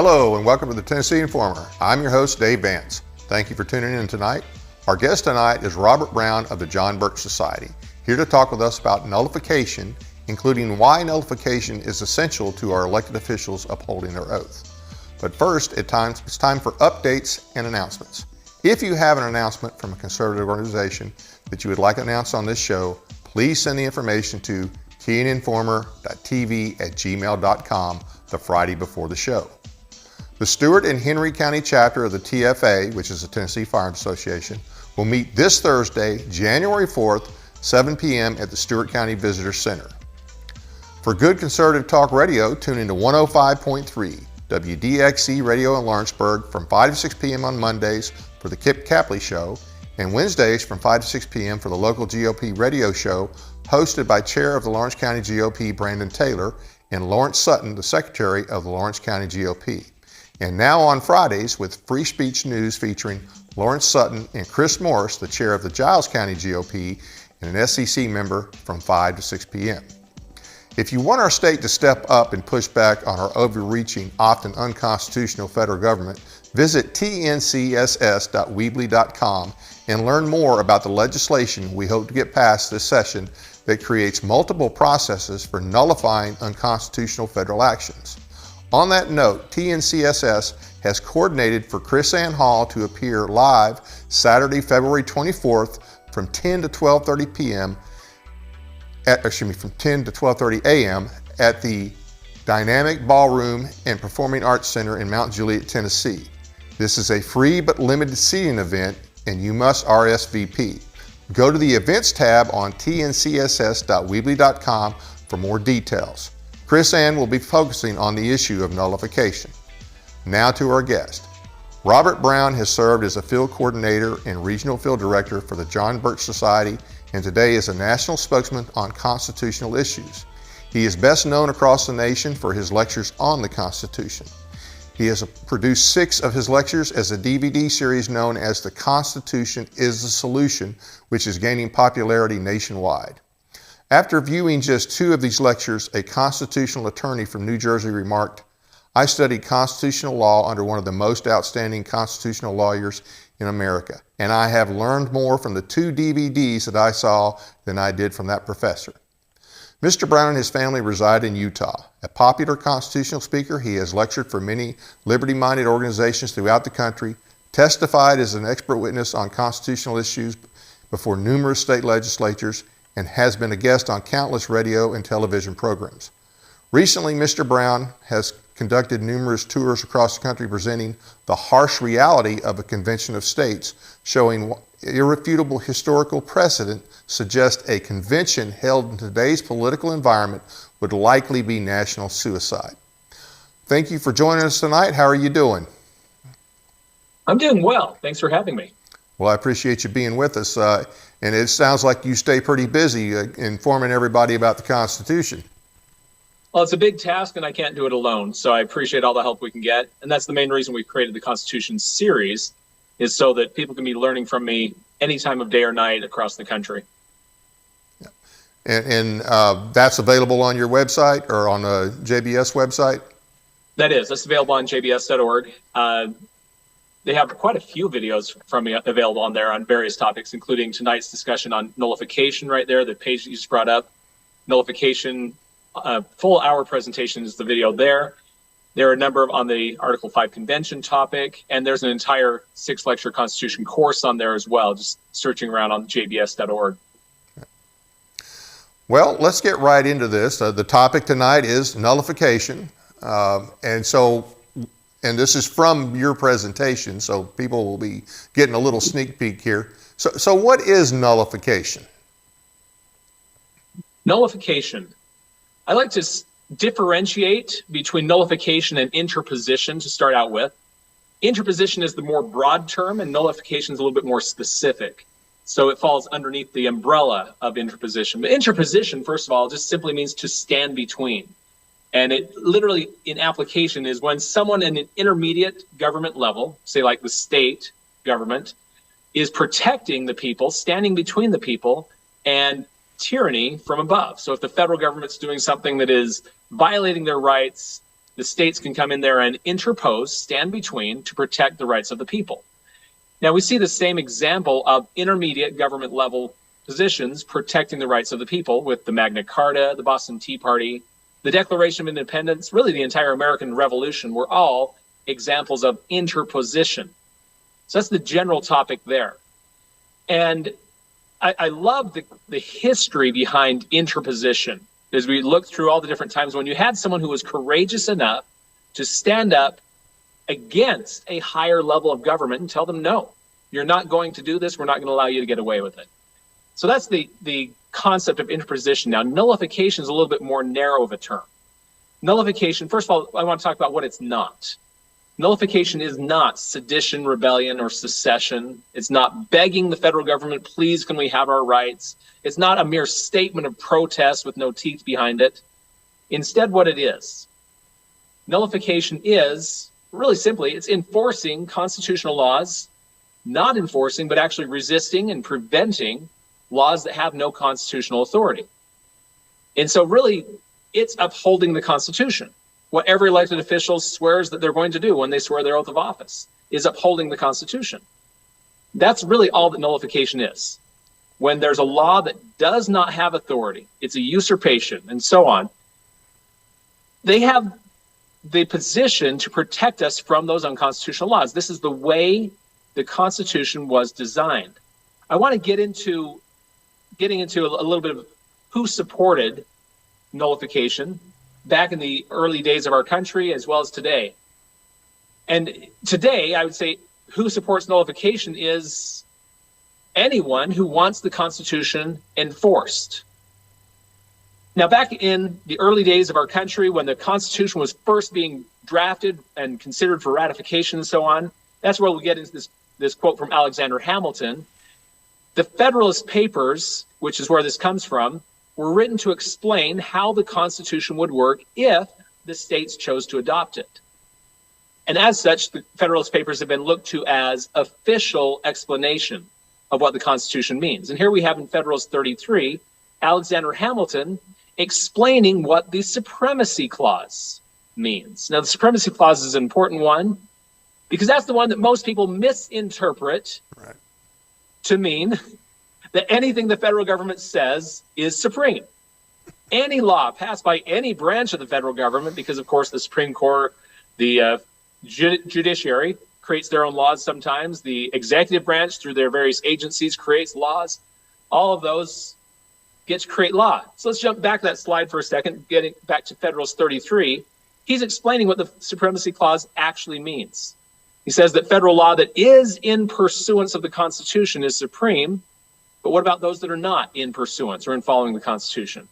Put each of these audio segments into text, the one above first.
Hello and welcome to the Tennessee Informer. I'm your host, Dave Vance. Thank you for tuning in tonight. Our guest tonight is Robert Brown of the John Birch Society, here to talk with us about nullification, including why nullification is essential to our elected officials upholding their oath. But first, it's time for updates and announcements. If you have an announcement from a conservative organization that you would like announced on this show, please send the information to tninformer.tv@gmail.com the Friday before the show. The Stewart and Henry County chapter of the TFA, which is the Tennessee Firearms Association, will meet this Thursday, January 4th, 7 p.m. at the Stewart County Visitor Center. For good conservative talk radio, tune into 105.3 WDXC Radio in Lawrenceburg from 5 to 6 p.m. on Mondays for the Kip Capley Show, and Wednesdays from 5 to 6 p.m. for the local GOP radio show hosted by Chair of the Lawrence County GOP, Brandon Taylor, and Lawrence Sutton, the Secretary of the Lawrence County GOP. And now on Fridays with free speech news featuring Lawrence Sutton and Chris Morris, the chair of the Giles County GOP and an SEC member, from 5 to 6 p.m. If you want our state to step up and push back on our overreaching, often unconstitutional federal government, visit tncss.weebly.com and learn more about the legislation we hope to get passed this session that creates multiple processes for nullifying unconstitutional federal actions. On that note, TNCSS has coordinated for Chris Ann Hall to appear live Saturday, February 24th from 10 to 12:30 p.m. From 10 to 12:30 a.m. at the Dynamic Ballroom and Performing Arts Center in Mount Juliet, Tennessee. This is a free but limited seating event, and you must RSVP. Go to the events tab on tncss.weebly.com for more details. Chris Ann will be focusing on the issue of nullification. Now to our guest. Robert Brown has served as a field coordinator and regional field director for the John Birch Society, and today is a national spokesman on constitutional issues. He is best known across the nation for his lectures on the Constitution. He has produced 6 of his lectures as a DVD series known as The Constitution is the Solution, which is gaining popularity nationwide. After viewing just 2 of these lectures, a constitutional attorney from New Jersey remarked, "I studied constitutional law under one of the most outstanding constitutional lawyers in America, and I have learned more from the 2 DVDs that I saw than I did from that professor." Mr. Brown and his family reside in Utah. A popular constitutional speaker, he has lectured for many liberty-minded organizations throughout the country, testified as an expert witness on constitutional issues before numerous state legislatures, and has been a guest on countless radio and television programs. Recently, Mr. Brown has conducted numerous tours across the country presenting the harsh reality of a convention of states, showing irrefutable historical precedent suggests a convention held in today's political environment would likely be national suicide. Thank you for joining us tonight. How are you doing? I'm doing well. Thanks for having me. Well, I appreciate you being with us. And it sounds like you stay pretty busy informing everybody about the Constitution. Well, it's a big task and I can't do it alone. So I appreciate all the help we can get. And that's the main reason we've created the Constitution series, is so that people can be learning from me any time of day or night across the country. Yeah. And that's available on your website or on the JBS website? That's available on jbs.org. They have quite a few videos from me available on there on various topics, including tonight's discussion on nullification right there, the page that you just brought up. Nullification, full hour presentation is the video there. There are a number on the Article 5 convention topic, and there's an entire 6-lecture Constitution course on there as well, just searching around on jbs.org. Well, let's get right into this. The topic tonight is nullification. And this is from your presentation, so people will be getting a little sneak peek here. So what is nullification? Nullification. I like to differentiate between nullification and interposition to start out with. Interposition is the more broad term, and nullification is a little bit more specific. So it falls underneath the umbrella of interposition. But interposition, first of all, just simply means to stand between. And it literally, in application, is when someone in an intermediate government level, say like the state government, is protecting the people, standing between the people, and tyranny from above. So if the federal government's doing something that is violating their rights, the states can come in there and interpose, stand between to protect the rights of the people. Now, we see the same example of intermediate government level positions protecting the rights of the people with the Magna Carta, the Boston Tea Party, the Declaration of Independence, really the entire American Revolution were all examples of interposition. So that's the general topic there. And I love the history behind interposition as we look through all the different times when you had someone who was courageous enough to stand up against a higher level of government and tell them, no, you're not going to do this. We're not going to allow you to get away with it. So that's the concept of interposition. Now, nullification is a little bit more narrow of a term. Nullification, first of all, I want to talk about what it's not. Nullification is not sedition, rebellion, or secession. It's not begging the federal government, please, can we have our rights? It's not a mere statement of protest with no teeth behind it. Instead, what it is, nullification is, really simply, it's enforcing constitutional laws, not enforcing, but actually resisting and preventing laws that have no constitutional authority. And so really, it's upholding the Constitution. What every elected official swears that they're going to do when they swear their oath of office is upholding the Constitution. That's really all that nullification is. When there's a law that does not have authority, it's a usurpation and so on, they have the position to protect us from those unconstitutional laws. This is the way the Constitution was designed. I want to getting into a little bit of who supported nullification back in the early days of our country as well as today. And today, I would say who supports nullification is anyone who wants the Constitution enforced. Now, back in the early days of our country, when the Constitution was first being drafted and considered for ratification and so on, that's where we get into this quote from Alexander Hamilton. The Federalist Papers, which is where this comes from, were written to explain how the Constitution would work if the states chose to adopt it. And as such, the Federalist Papers have been looked to as official explanation of what the Constitution means. And here we have in Federalist 33, Alexander Hamilton explaining what the Supremacy Clause means. Now, the Supremacy Clause is an important one because that's the one that most people misinterpret to mean that anything the federal government says is supreme. Any law passed by any branch of the federal government, because of course the Supreme Court, the judiciary creates their own laws sometimes, the executive branch through their various agencies creates laws, all of those get to create law. So let's jump back to that slide for a second, getting back to Federalist 33. He's explaining what the Supremacy Clause actually means. He says that federal law that is in pursuance of the Constitution is supreme, but what about those that are not in pursuance or in following the Constitution?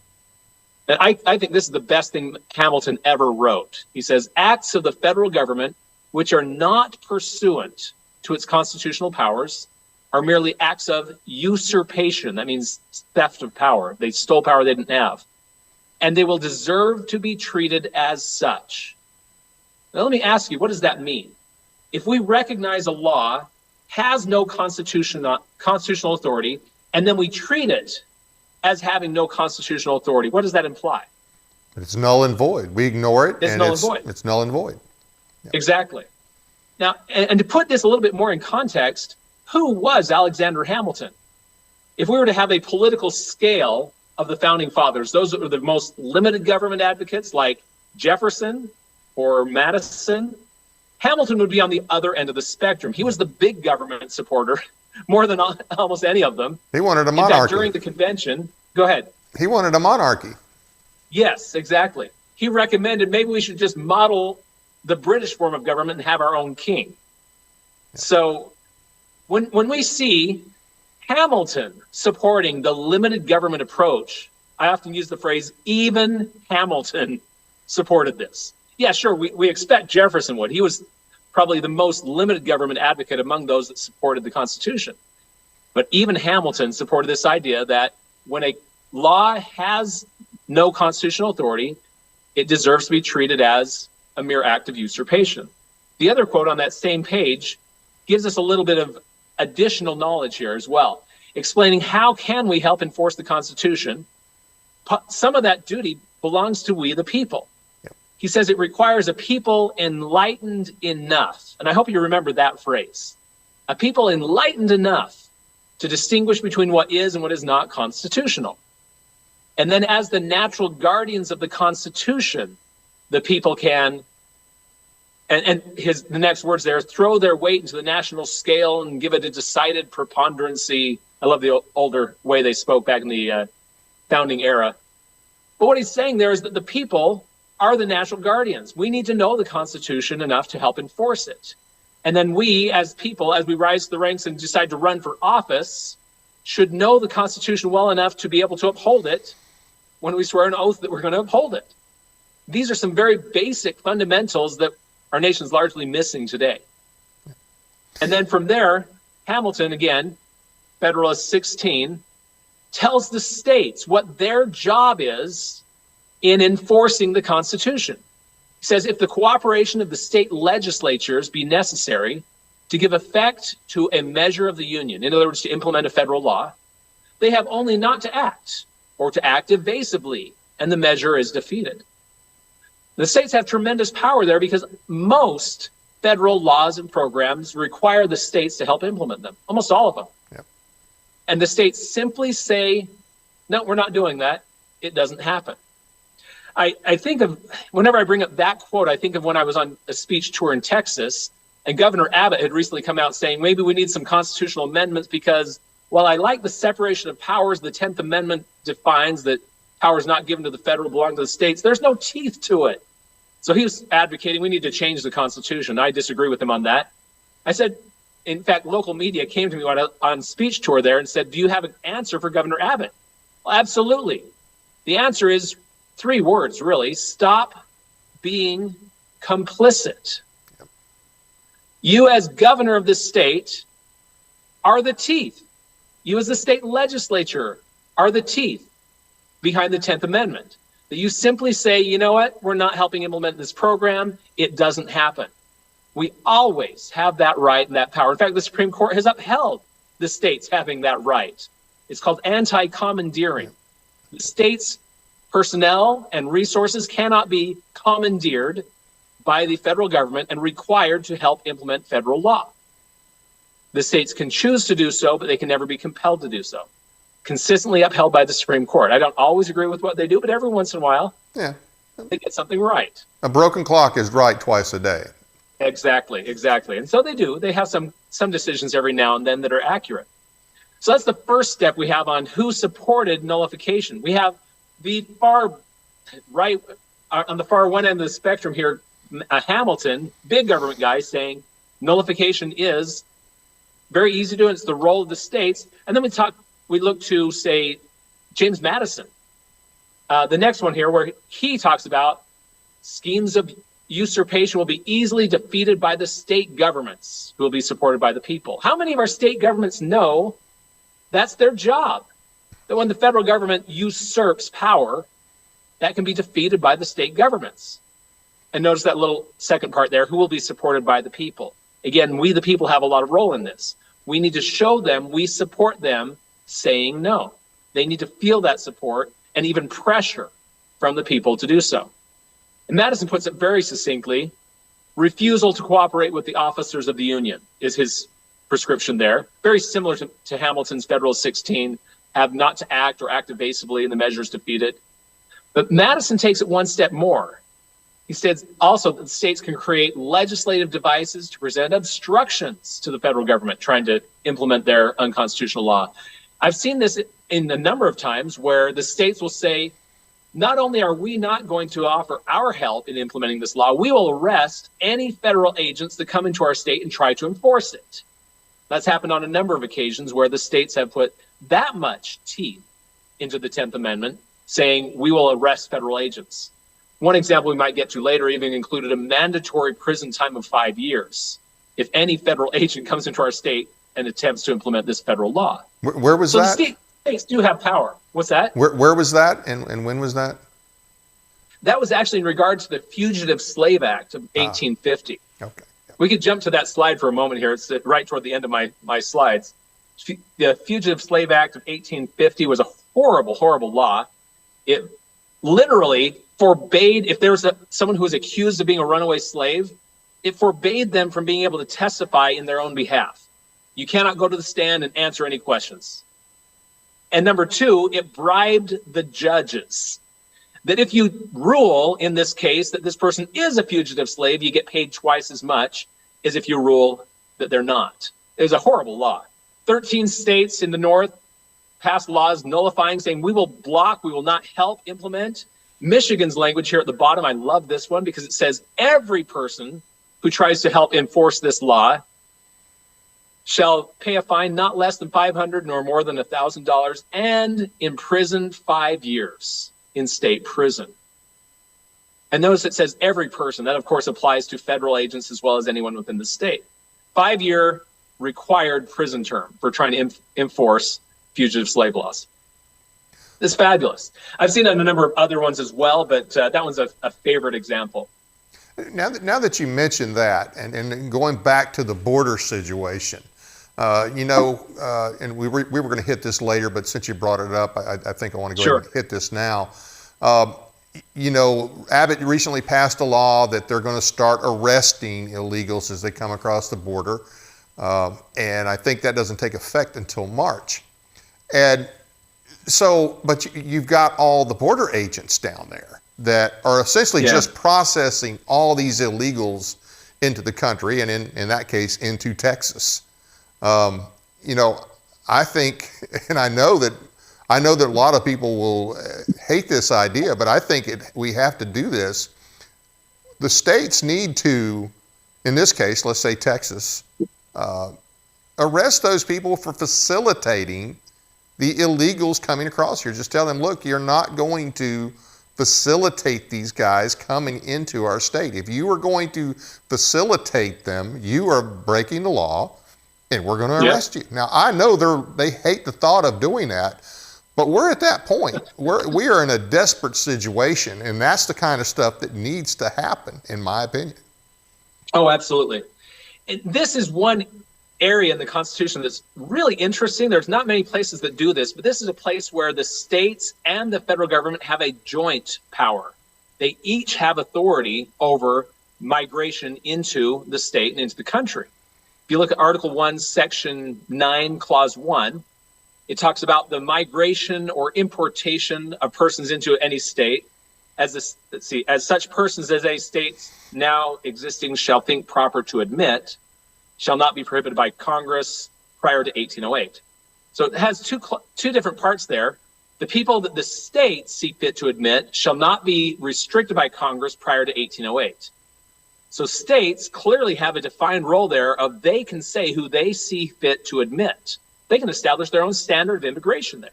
And I think this is the best thing Hamilton ever wrote. He says, acts of the federal government which are not pursuant to its constitutional powers are merely acts of usurpation. That means theft of power. They stole power they didn't have. And they will deserve to be treated as such. Now let me ask you, what does that mean? If we recognize a law has no constitutional authority, and then we treat it as having no constitutional authority, what does that imply? It's null and void. We ignore it, it's null and void. It's null and void. Yeah. Exactly. Now, and to put this a little bit more in context, who was Alexander Hamilton? If we were to have a political scale of the founding fathers, those that were the most limited government advocates like Jefferson or Madison, Hamilton would be on the other end of the spectrum. He was the big government supporter, more than almost any of them. He wanted a monarchy. In fact, during the convention, go ahead. He wanted a monarchy. Yes, exactly. He recommended maybe we should just model the British form of government and have our own king. Yeah. So when we see Hamilton supporting the limited government approach, I often use the phrase, even Hamilton supported this. Yeah, sure, we expect Jefferson would. He was probably the most limited government advocate among those that supported the Constitution. But even Hamilton supported this idea that when a law has no constitutional authority, it deserves to be treated as a mere act of usurpation. The other quote on that same page gives us a little bit of additional knowledge here as well, explaining how can we help enforce the Constitution. Some of that duty belongs to we the people. He says it requires a people enlightened enough, and I hope you remember that phrase, a people enlightened enough to distinguish between what is and what is not constitutional. And then as the natural guardians of the Constitution, the people can, the next words there, throw their weight into the national scale and give it a decided preponderancy. I love the older way they spoke back in the founding era. But what he's saying there is that the people are the natural guardians. We need to know the Constitution enough to help enforce it. And then we, as people, as we rise to the ranks and decide to run for office, should know the Constitution well enough to be able to uphold it when we swear an oath that we're going to uphold it. These are some very basic fundamentals that our nation's largely missing today. And then from there, Hamilton, again, Federalist 16, tells the states what their job is in enforcing the Constitution. He says, if the cooperation of the state legislatures be necessary to give effect to a measure of the Union, in other words, to implement a federal law, they have only not to act, or to act evasively, and the measure is defeated. The states have tremendous power there because most federal laws and programs require the states to help implement them, almost all of them. Yep. And the states simply say, no, we're not doing that. It doesn't happen. I think of, whenever I bring up that quote, I think of when I was on a speech tour in Texas, and Governor Abbott had recently come out saying, maybe we need some constitutional amendments because while I like the separation of powers, the 10th Amendment defines that powers not given to the federal belong to the states, there's no teeth to it. So he was advocating we need to change the Constitution. I disagree with him on that. I said, in fact, local media came to me on speech tour there and said, do you have an answer for Governor Abbott? Well, absolutely. The answer is 3 words, really. Stop being complicit. Yep. You, as governor of this state, are the teeth. You, as the state legislature, are the teeth behind the 10th Amendment. That you simply say, you know what, we're not helping implement this program. It doesn't happen. We always have that right and that power. In fact, the Supreme Court has upheld the states having that right. It's called anti-commandeering. The states' personnel and resources cannot be commandeered by the federal government and required to help implement federal law. The states can choose to do so, but they can never be compelled to do so. Consistently upheld by the Supreme Court. I don't always agree with what they do, but every once in a while, they get something right. A broken clock is right twice a day. Exactly. And so they do. They have some decisions every now and then that are accurate. So that's the first step we have on who supported nullification. We have the far right, on the far one end of the spectrum here, Hamilton, big government guy, saying nullification is very easy to do, and it's the role of the states. And then we look to, say, James Madison. The next one here, where he talks about schemes of usurpation will be easily defeated by the state governments who will be supported by the people. How many of our state governments know that's their job? That when the federal government usurps power, that can be defeated by the state governments. And notice that little second part there, who will be supported by the people. Again, we the people have a lot of role in this. We need to show them we support them saying no. They need to feel that support and even pressure from the people to do so. And Madison puts it very succinctly, refusal to cooperate with the officers of the Union is his prescription there. Very similar to Hamilton's Federalist 16, have not to act or act evasively and the measure is defeated. But Madison takes it one step more. He says also that the states can create legislative devices to present obstructions to the federal government trying to implement their unconstitutional law. I've seen this in a number of times where the states will say, not only are we not going to offer our help in implementing this law, we will arrest any federal agents that come into our state and try to enforce it. That's happened on a number of occasions where the states have put that much teeth into the 10th Amendment, saying we will arrest federal agents. One example we might get to later even included a mandatory prison time of 5 years if any federal agent comes into our state and attempts to implement this federal law. Where was that? So the states do have power. What's that? Where was that and when was that? That was actually in regard to the Fugitive Slave Act of 1850. Okay. We could jump to that slide for a moment here. It's right toward the end of my slides. The Fugitive Slave Act of 1850 was a horrible, horrible law. It literally forbade, if there was someone who was accused of being a runaway slave, it forbade them from being able to testify in their own behalf. You cannot go to the stand and answer any questions. And number two, it bribed the judges that if you rule in this case that this person is a fugitive slave, you get paid twice as much as if you rule that they're not. It was a horrible law. 13 states in the North passed laws nullifying, saying we will block, we will not help implement. Michigan's language here at the bottom, I love this one because it says every person who tries to help enforce this law shall pay a fine not less than $500 nor more than $1,000 and imprisoned 5 years in state prison. And notice it says every person. That, of course, applies to federal agents as well as anyone within the state. 5-year required prison term for trying to enforce fugitive slave laws. It's fabulous. I've seen a number of other ones as well, but that one's a favorite example. Now that you mentioned that, and going back to the border situation, and we were going to hit this later, but since you brought it up, I think I want to go ahead and hit this now. Abbott recently passed a law that they're going to start arresting illegals as they come across the border, and I think that doesn't take effect until March. And so, but you've got all the border agents down there that are essentially just processing all these illegals into the country, and in that case, into Texas. I think, and I know that a lot of people will hate this idea, but I think we have to do this. The states need to, in this case, let's say Texas, arrest those people for facilitating the illegals coming across here. Just tell them, look, you're not going to facilitate these guys coming into our state. If you are going to facilitate them, you are breaking the law, and we're going to arrest you. Now, I know they hate the thought of doing that, but we're at that point. We are in a desperate situation, and that's the kind of stuff that needs to happen, in my opinion. Oh, absolutely. And this is one area in the Constitution that's really interesting. There's not many places that do this, but this is a place where the states and the federal government have a joint power. They each have authority over migration into the state and into the country. If you look at Article 1, Section 9, Clause 1, it talks about the migration or importation of persons into any state. As such persons as a state now existing shall think proper to admit, shall not be prohibited by Congress prior to 1808. So it has two different parts there. The people that the state see fit to admit shall not be restricted by Congress prior to 1808. So states clearly have a defined role there of they can say who they see fit to admit. They can establish their own standard of immigration there.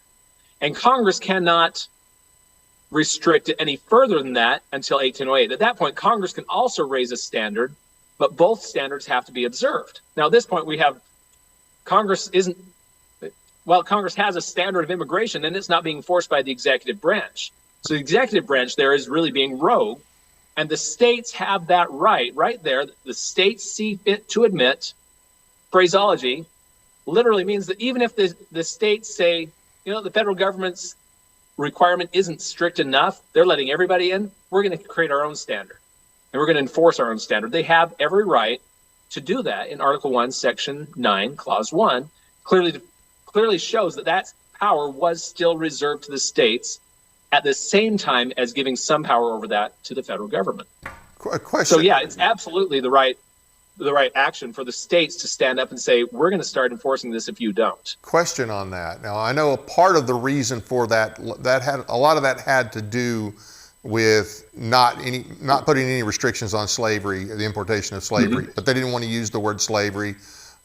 And Congress cannot restrict it any further than that until 1808. At that point, Congress can also raise a standard, but both standards have to be observed. Now, at this point, we have Congress has a standard of immigration, and it's not being enforced by the executive branch. So the executive branch there is really being rogue, and the states have that right there. The states see fit to admit. Phraseology literally means that even if the states say, the federal government's requirement isn't strict enough, they're letting everybody in, we're going to create our own standard. And we're going to enforce our own standard. They have every right to do that in Article 1, Section 9, Clause 1, clearly shows that power was still reserved to the states at the same time as giving some power over that to the federal government. Question. So yeah, it's absolutely the right action for the states to stand up and say, we're going to start enforcing this if you don't. Question on that. Now, I know a part of the reason for that had a lot of that had to do with not putting any restrictions on slavery, the importation of slavery, but they didn't want to use the word slavery.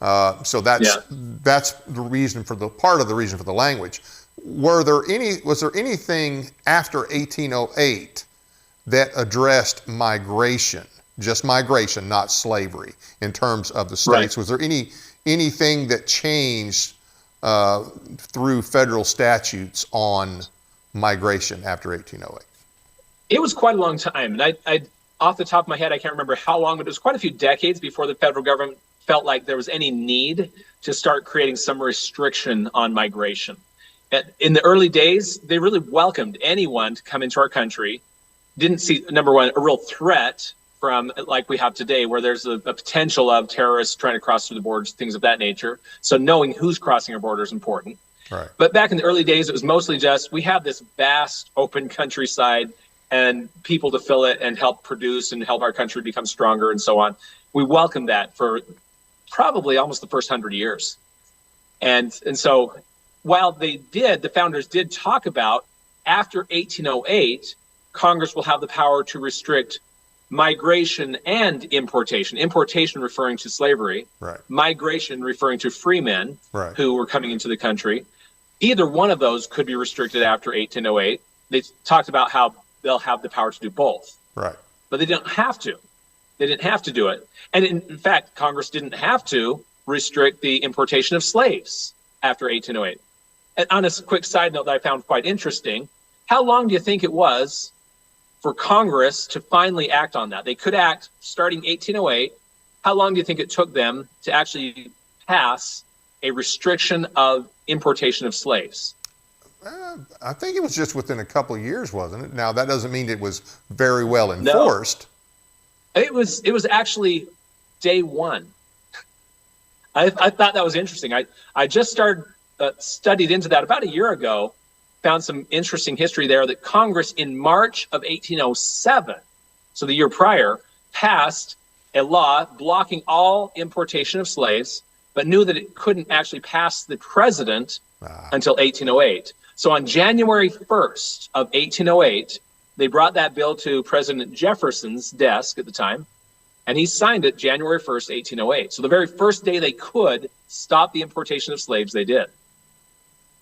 So that's the reason for part of the reason for the language. Was there anything after 1808 that addressed migration, just migration, not slavery, in terms of the states? Was there anything that changed through federal statutes on migration after 1808? It was quite a long time, and I off the top of my head, I can't remember how long, but it was quite a few decades before the federal government felt like there was any need to start creating some restriction on migration. In the early days, they really welcomed anyone to come into our country, didn't see, number one, a real threat from like we have today, where there's a potential of terrorists trying to cross through the borders, things of that nature. So knowing who's crossing our border is important. Right. But back in the early days, it was mostly just, we have this vast open countryside and people to fill it and help produce and help our country become stronger and so on. We welcomed that for probably almost the first 100 years. And so while the founders did talk about after 1808, Congress will have the power to restrict migration and importation. Importation referring to slavery, right. Migration referring to free men, right. who were coming into the country. Either one of those could be restricted after 1808. They talked about how they'll have the power to do both. Right. But they didn't have to. They didn't have to do it. And in fact, Congress didn't have to restrict the importation of slaves after 1808. And on a quick side note that I found quite interesting, how long do you think it was for Congress to finally act on that? They could act starting 1808. How long do you think it took them to actually pass a restriction of importation of slaves? I think it was just within a couple of years, wasn't it? Now, that doesn't mean it was very well enforced. No. It was actually day one. I thought that was interesting. I just studied into that about a year ago, found some interesting history there that Congress in March of 1807, so the year prior, passed a law blocking all importation of slaves, but knew that it couldn't actually pass the president until 1808. So on January 1st of 1808, they brought that bill to President Jefferson's desk at the time, and he signed it January 1st, 1808. So the very first day they could stop the importation of slaves, they did.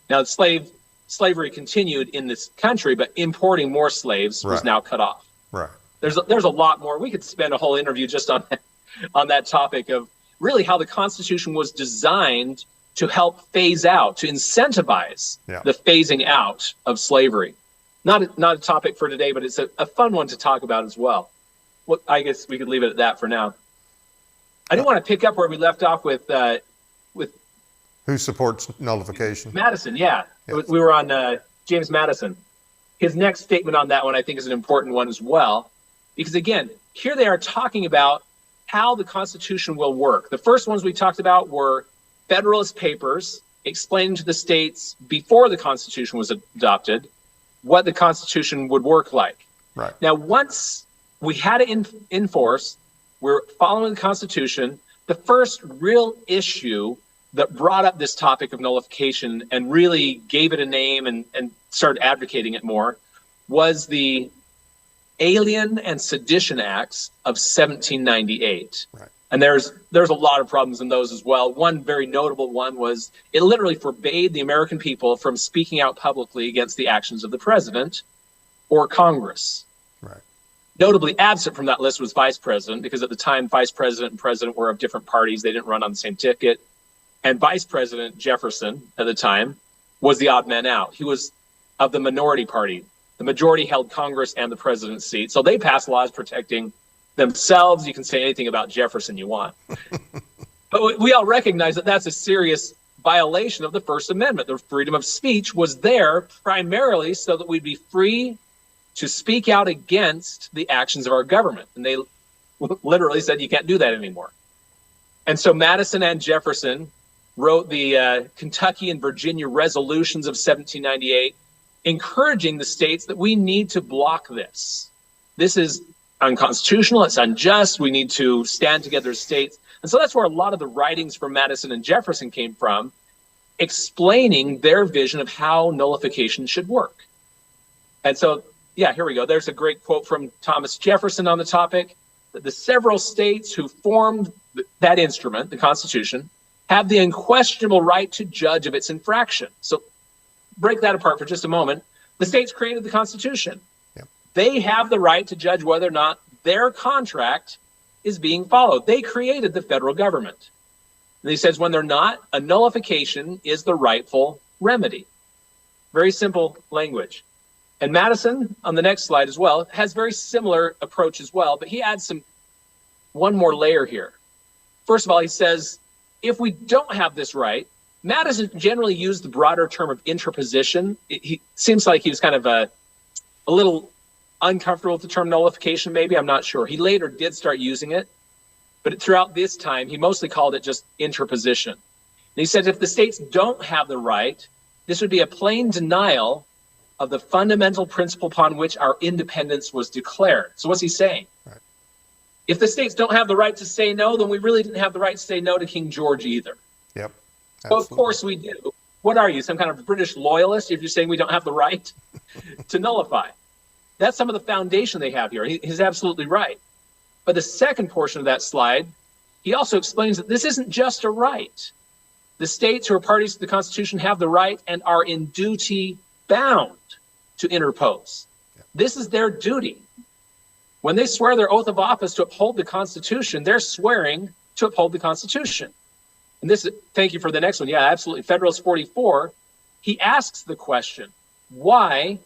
Now, slavery continued in this country, but importing more slaves was now cut off. Right. There's a lot more. We could spend a whole interview just on that topic of really how the Constitution was designed to help phase out, to incentivize the phasing out of slavery. Not a topic for today, but it's a fun one to talk about as well. Well, I guess we could leave it at that for now. I do want to pick up where we left off with who supports nullification? Madison, yeah. We were on James Madison. His next statement on that one I think is an important one as well, because again, here they are talking about how the Constitution will work. The first ones we talked about were Federalist Papers explaining to the states before the Constitution was adopted what the Constitution would work like. Right. Now, once we had it in force, we're following the Constitution, the first real issue that brought up this topic of nullification and really gave it a name and started advocating it more was the Alien and Sedition Acts of 1798. Right. And there's a lot of problems in those as well. One very notable one was it literally forbade the American people from speaking out publicly against the actions of the president or Congress. Right. Notably absent from that list was vice president, because at the time, vice president and president were of different parties. They didn't run on the same ticket. And Vice President Jefferson at the time was the odd man out. He was of the minority party. The majority held Congress and the president's seat. So they passed laws protecting themselves. You can say anything about Jefferson you want. But we all recognize that that's a serious violation of the First Amendment. The freedom of speech was there primarily so that we'd be free to speak out against the actions of our government. And they literally said you can't do that anymore. And so Madison and Jefferson wrote the Kentucky and Virginia resolutions of 1798, encouraging the states that we need to block this. This is unconstitutional, it's unjust, we need to stand together as states. And so that's where a lot of the writings from Madison and Jefferson came from, explaining their vision of how nullification should work. And so, yeah, here we go. There's a great quote from Thomas Jefferson on the topic, that the several states who formed that instrument, the Constitution, have the unquestionable right to judge of its infraction. So break that apart for just a moment. The states created the Constitution. Yep. They have the right to judge whether or not their contract is being followed. They created the federal government. And he says when they're not, a nullification is the rightful remedy. Very simple language. And Madison, on the next slide as well, has very similar approach as well, but he adds one more layer here. First of all, he says, if we don't have this right, Madison generally used the broader term of interposition. He seems like he was kind of a little uncomfortable with the term nullification, maybe, I'm not sure. He later did start using it, but throughout this time, he mostly called it just interposition. And he said if the states don't have the right, this would be a plain denial of the fundamental principle upon which our independence was declared. So what's he saying? Right. If the states don't have the right to say no, then we really didn't have the right to say no to King George either. Yep. So of course we do. What are you, some kind of British loyalist if you're saying we don't have the right to nullify? That's some of the foundation they have here. He's absolutely right. But the second portion of that slide, he also explains that this isn't just a right. The states who are parties to the Constitution have the right and are in duty bound to interpose. This is their duty. When they swear their oath of office to uphold the Constitution, they're swearing to uphold the Constitution. And this, thank you for the next one. Yeah, absolutely. Federalist 44, he asks the question, why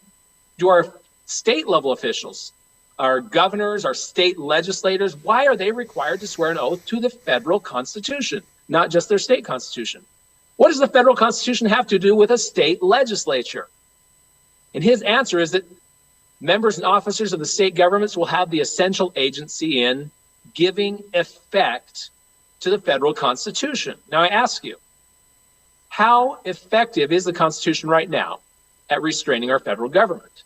do our state level officials, our governors, our state legislators, why are they required to swear an oath to the federal Constitution, not just their state constitution? What does the federal Constitution have to do with a state legislature? And his answer is that members and officers of the state governments will have the essential agency in giving effect to the federal Constitution. Now I ask you, how effective is the Constitution right now at restraining our federal government?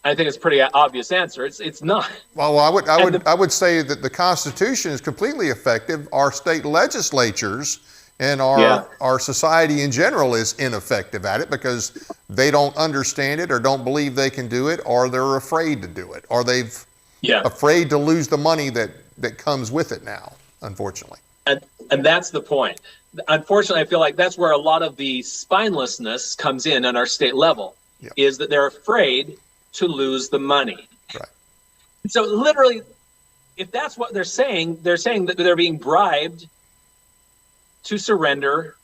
I think it's a pretty obvious answer. It's not. Well, I would say that the Constitution is completely effective. Our state legislatures and our society in general is ineffective at it because they don't understand it or don't believe they can do it, or they're afraid to do it, or they've afraid to lose the money that comes with it now, unfortunately. And that's the point. Unfortunately, I feel like that's where a lot of the spinelessness comes in on our state level, is that they're afraid to lose the money. Right. So literally, if that's what they're saying that they're being bribed to surrender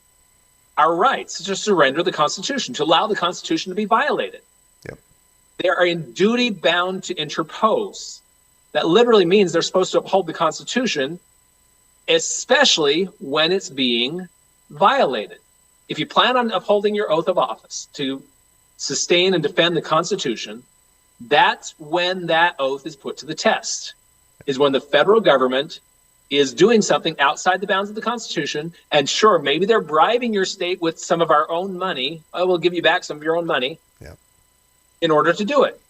our rights, to surrender the Constitution, to allow the Constitution to be violated. Yep. They are in duty bound to interpose. That literally means they're supposed to uphold the Constitution, especially when it's being violated. If you plan on upholding your oath of office to sustain and defend the Constitution, that's when that oath is put to the test, is when the federal government is doing something outside the bounds of the Constitution. And sure, maybe they're bribing your state with some of our own money. Oh, we'll give you back some of your own money in order to do it.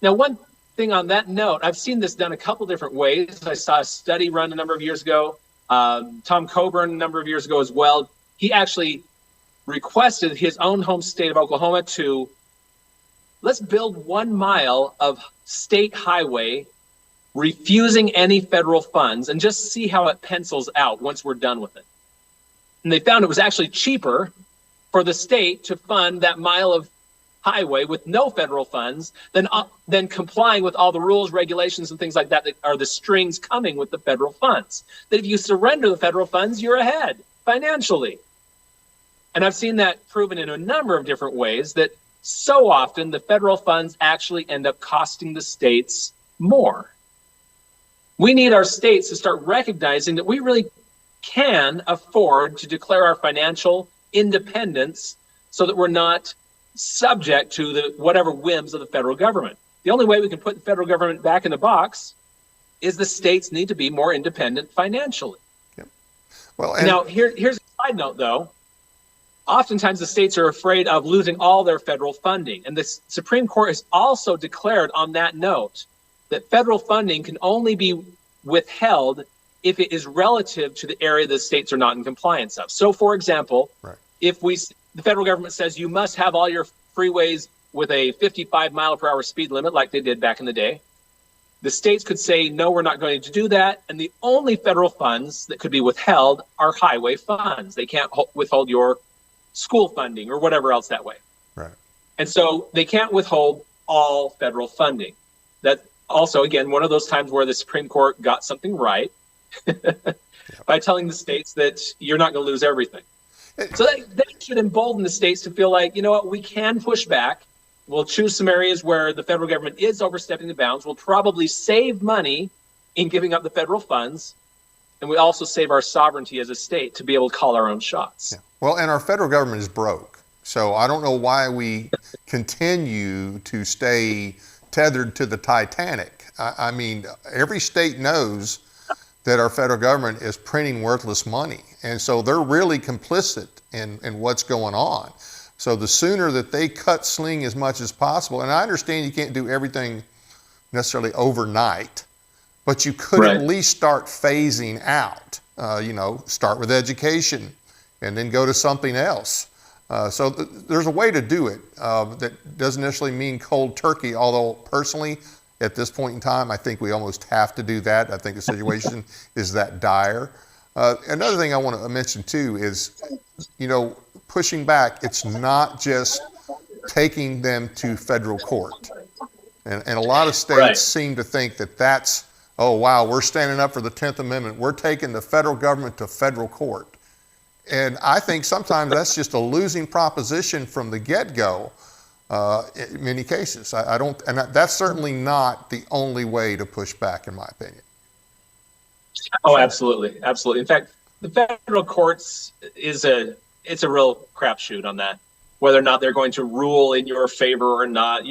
Now, one thing on that note, I've seen this done a couple different ways. I saw a study run a number of years ago. Tom Coburn a number of years ago as well. He actually requested his own home state of Oklahoma to let's build 1 mile of state highway, refusing any federal funds, and just see how it pencils out once we're done with it. And they found it was actually cheaper for the state to fund that mile of highway with no federal funds than complying with all the rules, regulations, and things like that are the strings coming with the federal funds. That if you surrender the federal funds, you're ahead financially. And I've seen that proven in a number of different ways, that so often the federal funds actually end up costing the states more. We need our states to start recognizing that we really can afford to declare our financial independence so that we're not subject to the whatever whims of the federal government. The only way we can put the federal government back in the box is the states need to be more independent financially. Yep. Well, now here's a side note though. Oftentimes the states are afraid of losing all their federal funding. And the Supreme Court has also declared on that note that federal funding can only be withheld if it is relative to the area the states are not in compliance of. So for example, if the federal government says you must have all your freeways with a 55-mile-per-hour speed limit like they did back in the day, the states could say, no, we're not going to do that. And the only federal funds that could be withheld are highway funds. They can't withhold your school funding or whatever else that way. Right. And so they can't withhold all federal funding. That also, again, one of those times where the Supreme Court got something right by telling the states that you're not going to lose everything. So that should embolden the states to feel like, you know what, we can push back. We'll choose some areas where the federal government is overstepping the bounds. We'll probably save money in giving up the federal funds. And we also save our sovereignty as a state to be able to call our own shots. Yeah. Well, and our federal government is broke. So I don't know why we continue to stay tethered to the Titanic. I mean, every state knows that our federal government is printing worthless money. And so they're really complicit in what's going on. So the sooner that they cut sling as much as possible, and I understand you can't do everything necessarily overnight, but you could Right. at least start phasing out, start with education and then go to something else. So there's a way to do it that doesn't necessarily mean cold turkey, although personally, at this point in time, I think we almost have to do that. I think the situation is that dire. Another thing I want to mention too is, pushing back, it's not just taking them to federal court. And a lot of states Right. seem to think that that's, oh, wow, we're standing up for the 10th Amendment. We're taking the federal government to federal court. And I think sometimes that's just a losing proposition from the get-go in many cases. I don't, and that's certainly not the only way to push back, in my opinion. Oh, absolutely. Absolutely. In fact, the federal courts it's a real crapshoot on that, whether or not they're going to rule in your favor or not.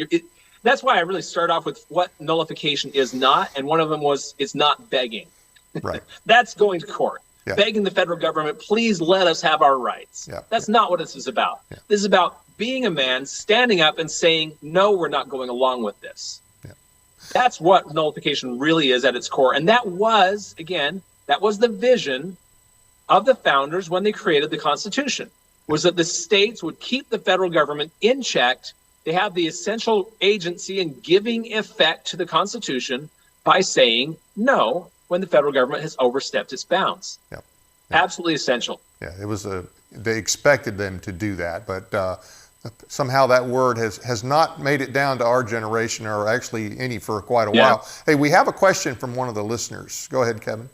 That's why I really start off with what nullification is not. And one of them was, it's not begging. Right. That's going to court. Yeah. Begging the federal government, please let us have our rights. Yeah. That's not what this is about. Yeah. This is about being a man, standing up and saying, no, we're not going along with this. Yeah. That's what nullification really is at its core. And that was, again, that was the vision of the founders when they created the Constitution, was that the states would keep the federal government in check. They have the essential agency in giving effect to the Constitution by saying no when the federal government has overstepped its bounds. Yep. Absolutely essential. Yeah, they expected them to do that, but somehow that word has not made it down to our generation, or actually any for quite a while. Hey, we have a question from one of the listeners. Go ahead, Kevin.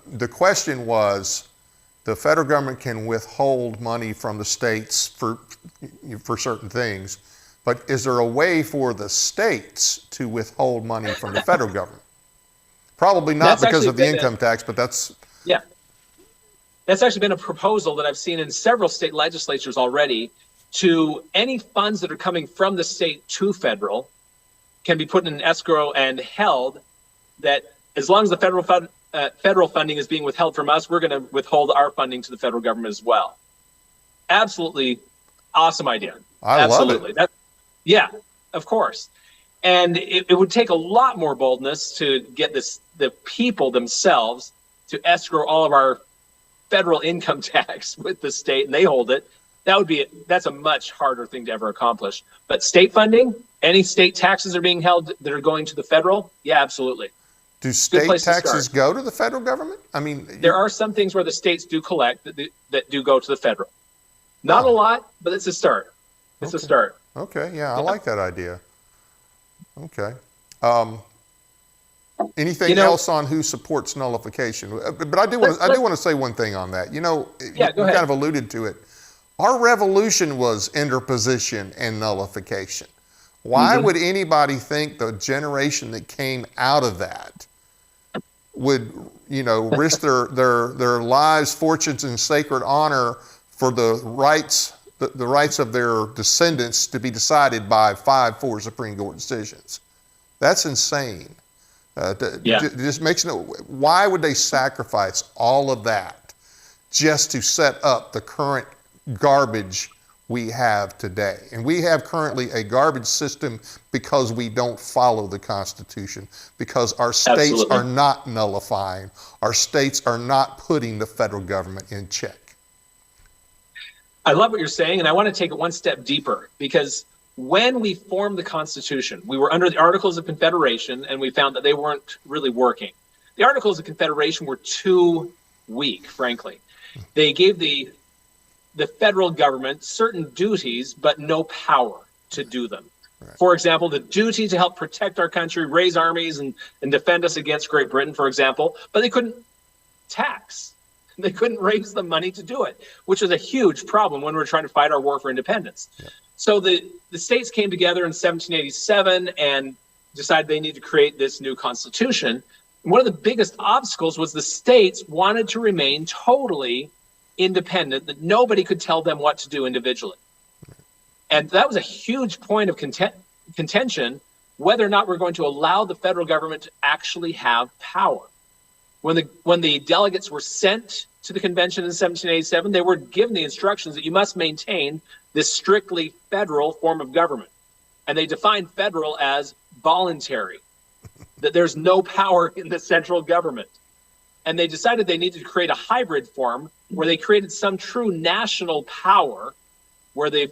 The question was, the federal government can withhold money from the states for certain things, but is there a way for the states to withhold money from the federal government? Probably not because of the income tax, but that's... Yeah. That's actually been a proposal that I've seen in several state legislatures already, to any funds that are coming from the state to federal can be put in an escrow and held, that as long as the federal funding is being withheld from us, we're going to withhold our funding to the federal government as well. Absolutely awesome idea. I love it. Yeah, of course. And it would take a lot more boldness to get the people themselves to escrow all of our federal income tax with the state, and they hold it. That's a much harder thing to ever accomplish. But state funding, any state taxes are being held that are going to the federal, yeah, absolutely. Do state taxes go to the federal government? I mean, there are some things where the states do collect that do go to the federal. Not a lot, but it's a start. It's a start. Okay, yeah, I like that idea. Okay. Anything else on who supports nullification? But I do want to say one thing on that. You go ahead. kind of alluded to it. Our revolution was interposition and nullification. Why would anybody think the generation that came out of that would, risk their lives, fortunes, and sacred honor for the rights of their descendants to be decided by 5-4 Supreme Court decisions? That's insane. Just makes why would they sacrifice all of that just to set up the current garbage we have today? And we have currently a garbage system because we don't follow the Constitution, because our states are not nullifying, our states are not putting the federal government in check. I love what you're saying, and I want to take it one step deeper, because when we formed the Constitution, we were under the Articles of Confederation, and we found that they weren't really working. The Articles of Confederation were too weak, frankly. They gave the federal government certain duties, but no power to do them. Right. For example, the duty to help protect our country, raise armies, and defend us against Great Britain, for example, but they couldn't tax. They couldn't raise the money to do it, which was a huge problem when we were trying to fight our war for independence. Yeah. So the states came together in 1787 and decided they need to create this new constitution. One of the biggest obstacles was the states wanted to remain totally independent, that nobody could tell them what to do individually. And that was a huge point of contention, whether or not we're going to allow the federal government to actually have power. When the delegates were sent to the convention in 1787, they were given the instructions that you must maintain this strictly federal form of government. And they defined federal as voluntary, that there's no power in the central government. And they decided they needed to create a hybrid form where they created some true national power, where the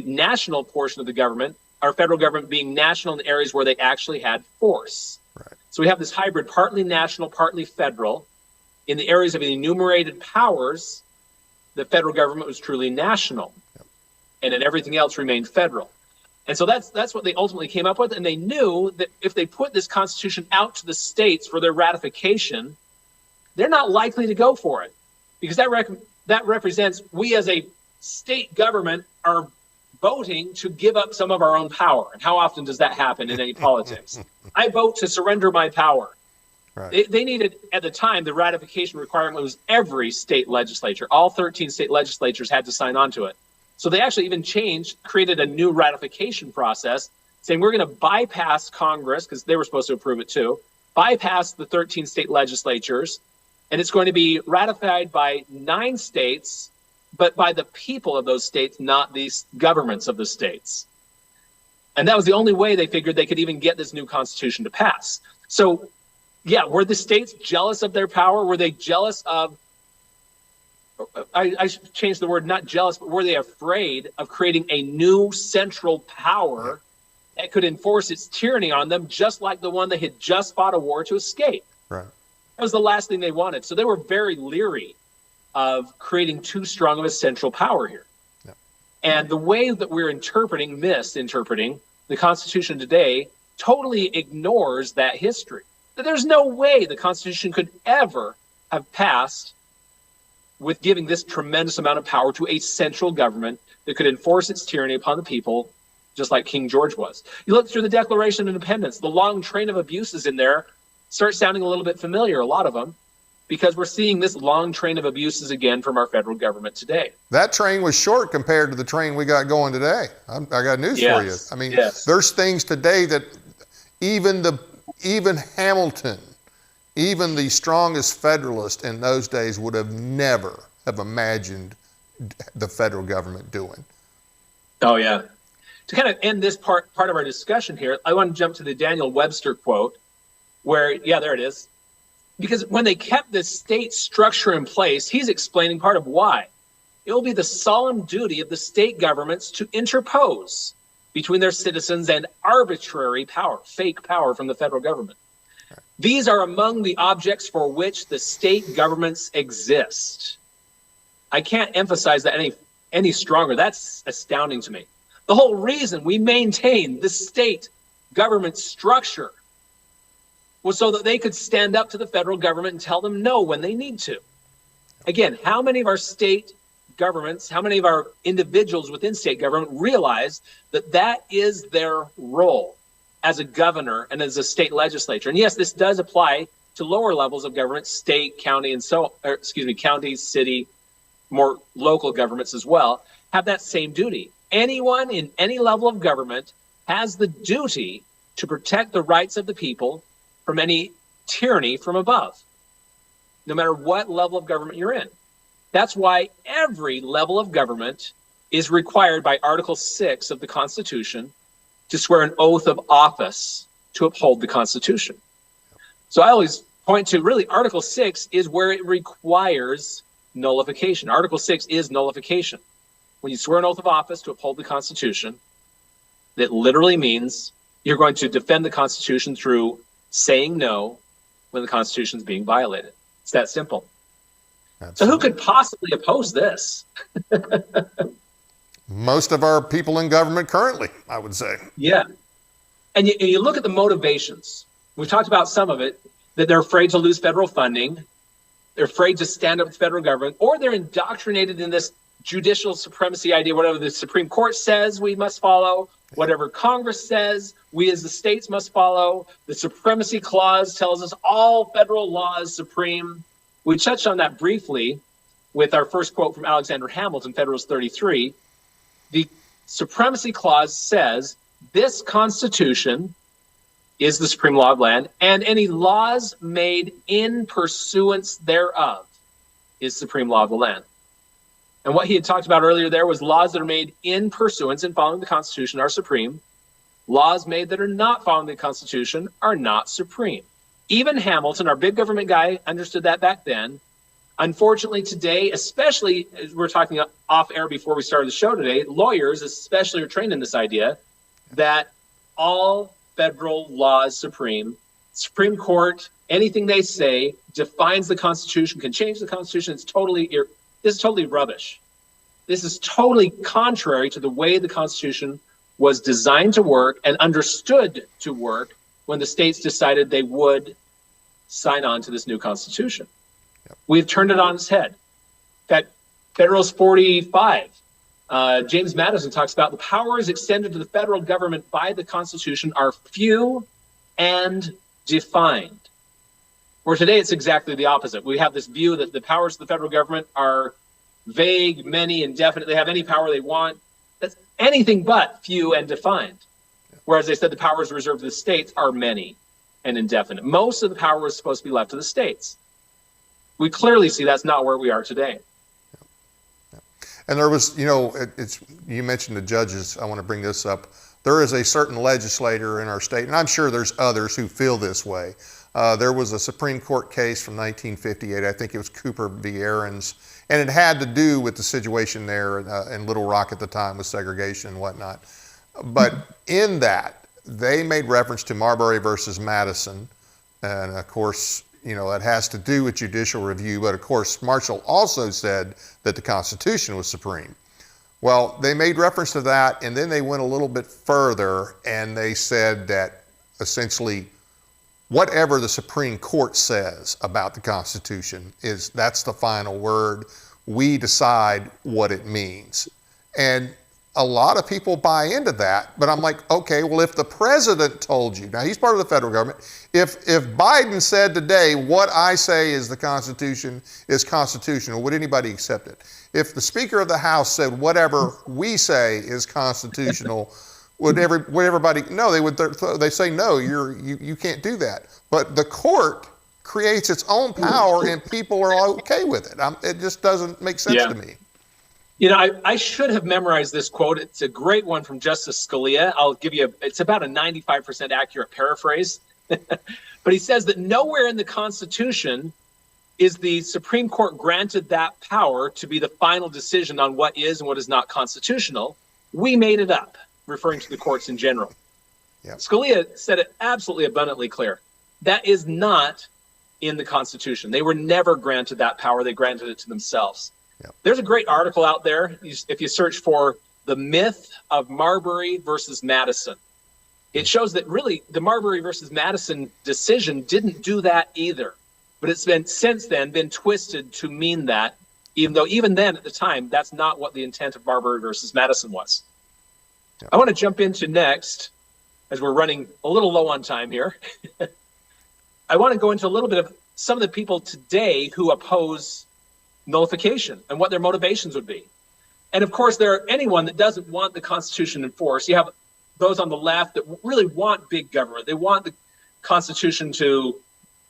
national portion of the government, our federal government, being national in areas where they actually had force. Right. So we have this hybrid, partly national, partly federal. In the areas of enumerated powers, the federal government was truly national. Yep. And then everything else remained federal. And so that's what they ultimately came up with. And they knew that if they put this Constitution out to the states for their ratification, they're not likely to go for it, because that represents we as a state government are voting to give up some of our own power. And how often does that happen in any politics? I vote to surrender my power. Right. They needed, at the time, the ratification requirement was every state legislature. All 13 state legislatures had to sign on to it. So they actually even created a new ratification process, saying we're going to bypass Congress, because they were supposed to approve it too, bypass the 13 state legislatures, and it's going to be ratified by 9 states, but by the people of those states, not these governments of the states. And that was the only way they figured they could even get this new Constitution to pass. So, yeah, were the states jealous of their power? Were they jealous of, I should change the word, not jealous, but were they afraid of creating a new central power that could enforce its tyranny on them, just like the one they had just fought a war to escape? Right. That was the last thing they wanted. So they were very leery of creating too strong of a central power here. Yep. And the way that we're misinterpreting the Constitution today totally ignores that history. That there's no way the Constitution could ever have passed with giving this tremendous amount of power to a central government that could enforce its tyranny upon the people, just like King George was. You look through the Declaration of Independence, the long train of abuses in there start sounding a little bit familiar, a lot of them, because we're seeing this long train of abuses again from our federal government today. That train was short compared to the train we got going today. I got news for you. I mean, there's things today that even Hamilton, even the strongest Federalist in those days would have never have imagined the federal government doing. Oh, yeah. To kind of end this part of our discussion here, I want to jump to the Daniel Webster quote where, yeah, there it is. Because when they kept this state structure in place, he's explaining part of why. It will be the solemn duty of the state governments to interpose between their citizens and arbitrary power, fake power from the federal government. These are among the objects for which the state governments exist. I can't emphasize that any stronger. That's astounding to me. The whole reason we maintain the state government structure was so that they could stand up to the federal government and tell them no when they need to. Again, how many of our state governments, how many of our individuals within state government realize that that is their role as a governor and as a state legislature? And yes, this does apply to lower levels of government, state, county, county, city, more local governments as well, have that same duty. Anyone in any level of government has the duty to protect the rights of the people from any tyranny from above, no matter what level of government you're in. That's why every level of government is required by Article 6 of the Constitution to swear an oath of office to uphold the Constitution. So I always point to, really, Article 6 is where it requires nullification. Article 6 is nullification. When you swear an oath of office to uphold the Constitution, that literally means you're going to defend the Constitution through saying no when the Constitution is being violated. It's that simple. Absolutely. So who could possibly oppose this? Most of our people in government currently, I would say. Yeah. And you look at the motivations. We talked about some of it, that they're afraid to lose federal funding. They're afraid to stand up with the federal government, or they're indoctrinated in this judicial supremacy idea, whatever the Supreme Court says we must follow, Whatever Congress says, we as the states must follow. The Supremacy Clause tells us all federal law is supreme. We touched on that briefly with our first quote from Alexander Hamilton, Federalist 33. The Supremacy Clause says, this Constitution is the supreme law of land, and any laws made in pursuance thereof is supreme law of the land. And what he had talked about earlier there was laws that are made in pursuance and following the Constitution are supreme. Laws made that are not following the Constitution are not supreme. Even Hamilton, our big government guy, understood that back then. Unfortunately today, especially as we're talking off air before we started the show today, lawyers especially are trained in this idea that all federal law is supreme. Supreme Court, anything they say defines the Constitution, can change the Constitution. This is totally rubbish. This is totally contrary to the way the Constitution was designed to work and understood to work when the states decided they would sign on to this new Constitution. Yep. We've turned it on its head. In fact, Federalist 45, James Madison talks about the powers extended to the federal government by the Constitution are few and defined. Where today it's exactly the opposite. We have this view that the powers of the federal government are vague, many, indefinite. They have any power they want. That's anything but few and defined. Whereas they said the powers reserved to the states are many and indefinite. Most of the power is supposed to be left to the states. We clearly see that's not where we are today. And there was, you mentioned the judges. I want to bring this up. There is a certain legislator in our state, and I'm sure there's others who feel this way. There was a Supreme Court case from 1958. I think it was Cooper v. Aarons, and it had to do with the situation there in Little Rock at the time with segregation and whatnot. But in that, they made reference to Marbury versus Madison, and of course, it has to do with judicial review, but of course, Marshall also said that the Constitution was supreme. Well, they made reference to that, and then they went a little bit further, and they said that essentially whatever the Supreme Court says about the Constitution that's the final word. We decide what it means. And a lot of people buy into that, but I'm like, okay, well, if the president told you, now he's part of the federal government, if Biden said today, what I say is the Constitution is constitutional, would anybody accept it? If the Speaker of the House said whatever we say is constitutional, would everybody? No, they say no. You can't do that. But the court creates its own power, and people are okay with it. It just doesn't make sense to me. I should have memorized this quote. It's a great one from Justice Scalia. I'll give you it's about a 95% accurate paraphrase. But he says that nowhere in the Constitution is the Supreme Court granted that power to be the final decision on what is and what is not constitutional. We made it up, referring to the courts in general. Yep. Scalia said it absolutely abundantly clear. That is not in the Constitution. They were never granted that power. They granted it to themselves. Yep. There's a great article out there. If you search for the myth of Marbury versus Madison, it shows that really the Marbury versus Madison decision didn't do that either. But it's been since then been twisted to mean that, even though even then at the time, that's not what the intent of Marbury versus Madison was. Yep. I want to jump into next, as we're running a little low on time here. I want to go into a little bit of some of the people today who oppose nullification and what their motivations would be. And of course, anyone that doesn't want the Constitution enforced. You have those on the left that really want big government. They want the Constitution to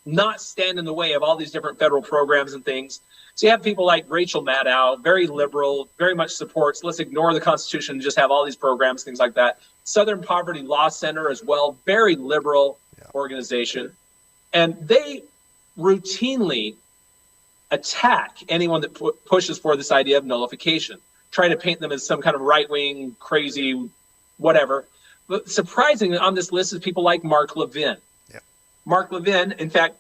not stand in the way of all these different federal programs and things. So you have people like Rachel Maddow, very liberal, very much supports, let's ignore the Constitution and just have all these programs, things like that. Southern Poverty Law Center as well, very liberal organization. And they routinely attack anyone that pushes for this idea of nullification, trying to paint them as some kind of right-wing, crazy, whatever. But surprisingly, on this list is people like Mark Levin. Yep. Mark Levin, in fact,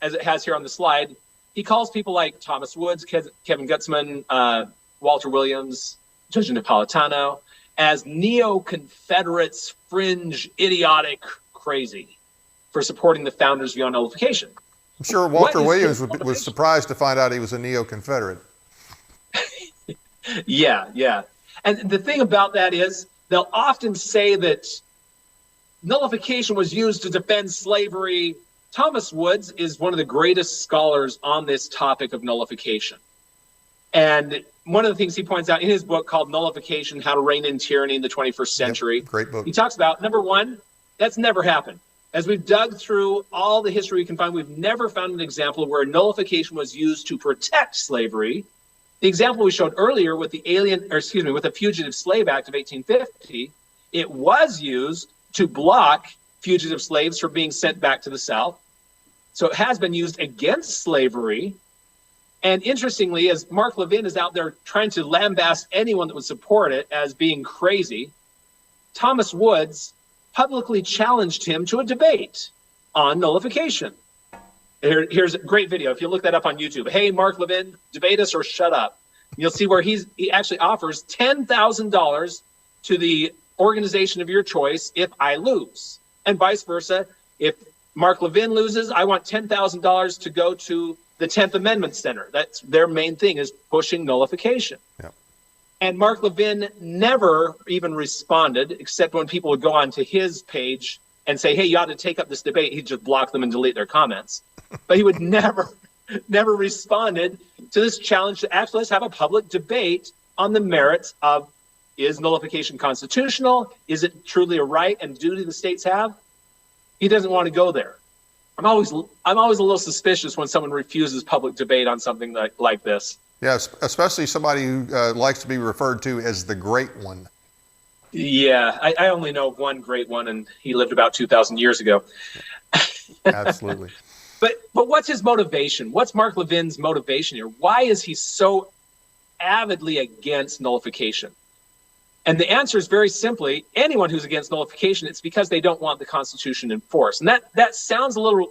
as it has here on the slide, he calls people like Thomas Woods, Kevin Gutzman, Walter Williams, Judge Napolitano as neo-Confederates, fringe, idiotic, crazy for supporting the founders' view on nullification. I'm sure Walter Williams was surprised to find out he was a neo-Confederate. Yeah. And the thing about that is, they'll often say that nullification was used to defend slavery. Thomas Woods is one of the greatest scholars on this topic of nullification. And one of the things he points out in his book called Nullification, How to Rein in Tyranny in the 21st Century, great book. He talks about, number one, that's never happened. As we've dug through all the history we can find, we've never found an example where nullification was used to protect slavery. The example we showed earlier with the with the Fugitive Slave Act of 1850, it was used to block fugitive slaves from being sent back to the South. So it has been used against slavery. And interestingly, as Mark Levin is out there trying to lambast anyone that would support it as being crazy, Thomas Woods publicly challenged him to a debate on nullification. Here's a great video. If you look that up on YouTube, hey, Mark Levin, debate us or shut up. You'll see where he actually offers $10,000 to the organization of your choice if I lose, and vice versa. If Mark Levin loses, I want $10,000 to go to the 10th Amendment Center. That's their main thing, is pushing nullification. Yep. And Mark Levin never even responded, except when people would go onto his page and say, hey, you ought to take up this debate. He'd just block them and delete their comments. But he would never responded to this challenge to actually let's have a public debate on the merits of, is nullification constitutional? Is it truly a right and duty the states have? He doesn't want to go there. I'm always a little suspicious when someone refuses public debate on something like this. Yes, especially somebody who likes to be referred to as the great one. Yeah, I only know one great one, and he lived about 2,000 years ago. Absolutely. But what's his motivation? What's Mark Levin's motivation here? Why is he so avidly against nullification? And the answer is very simply, anyone who's against nullification, it's because they don't want the Constitution enforced. And that sounds a little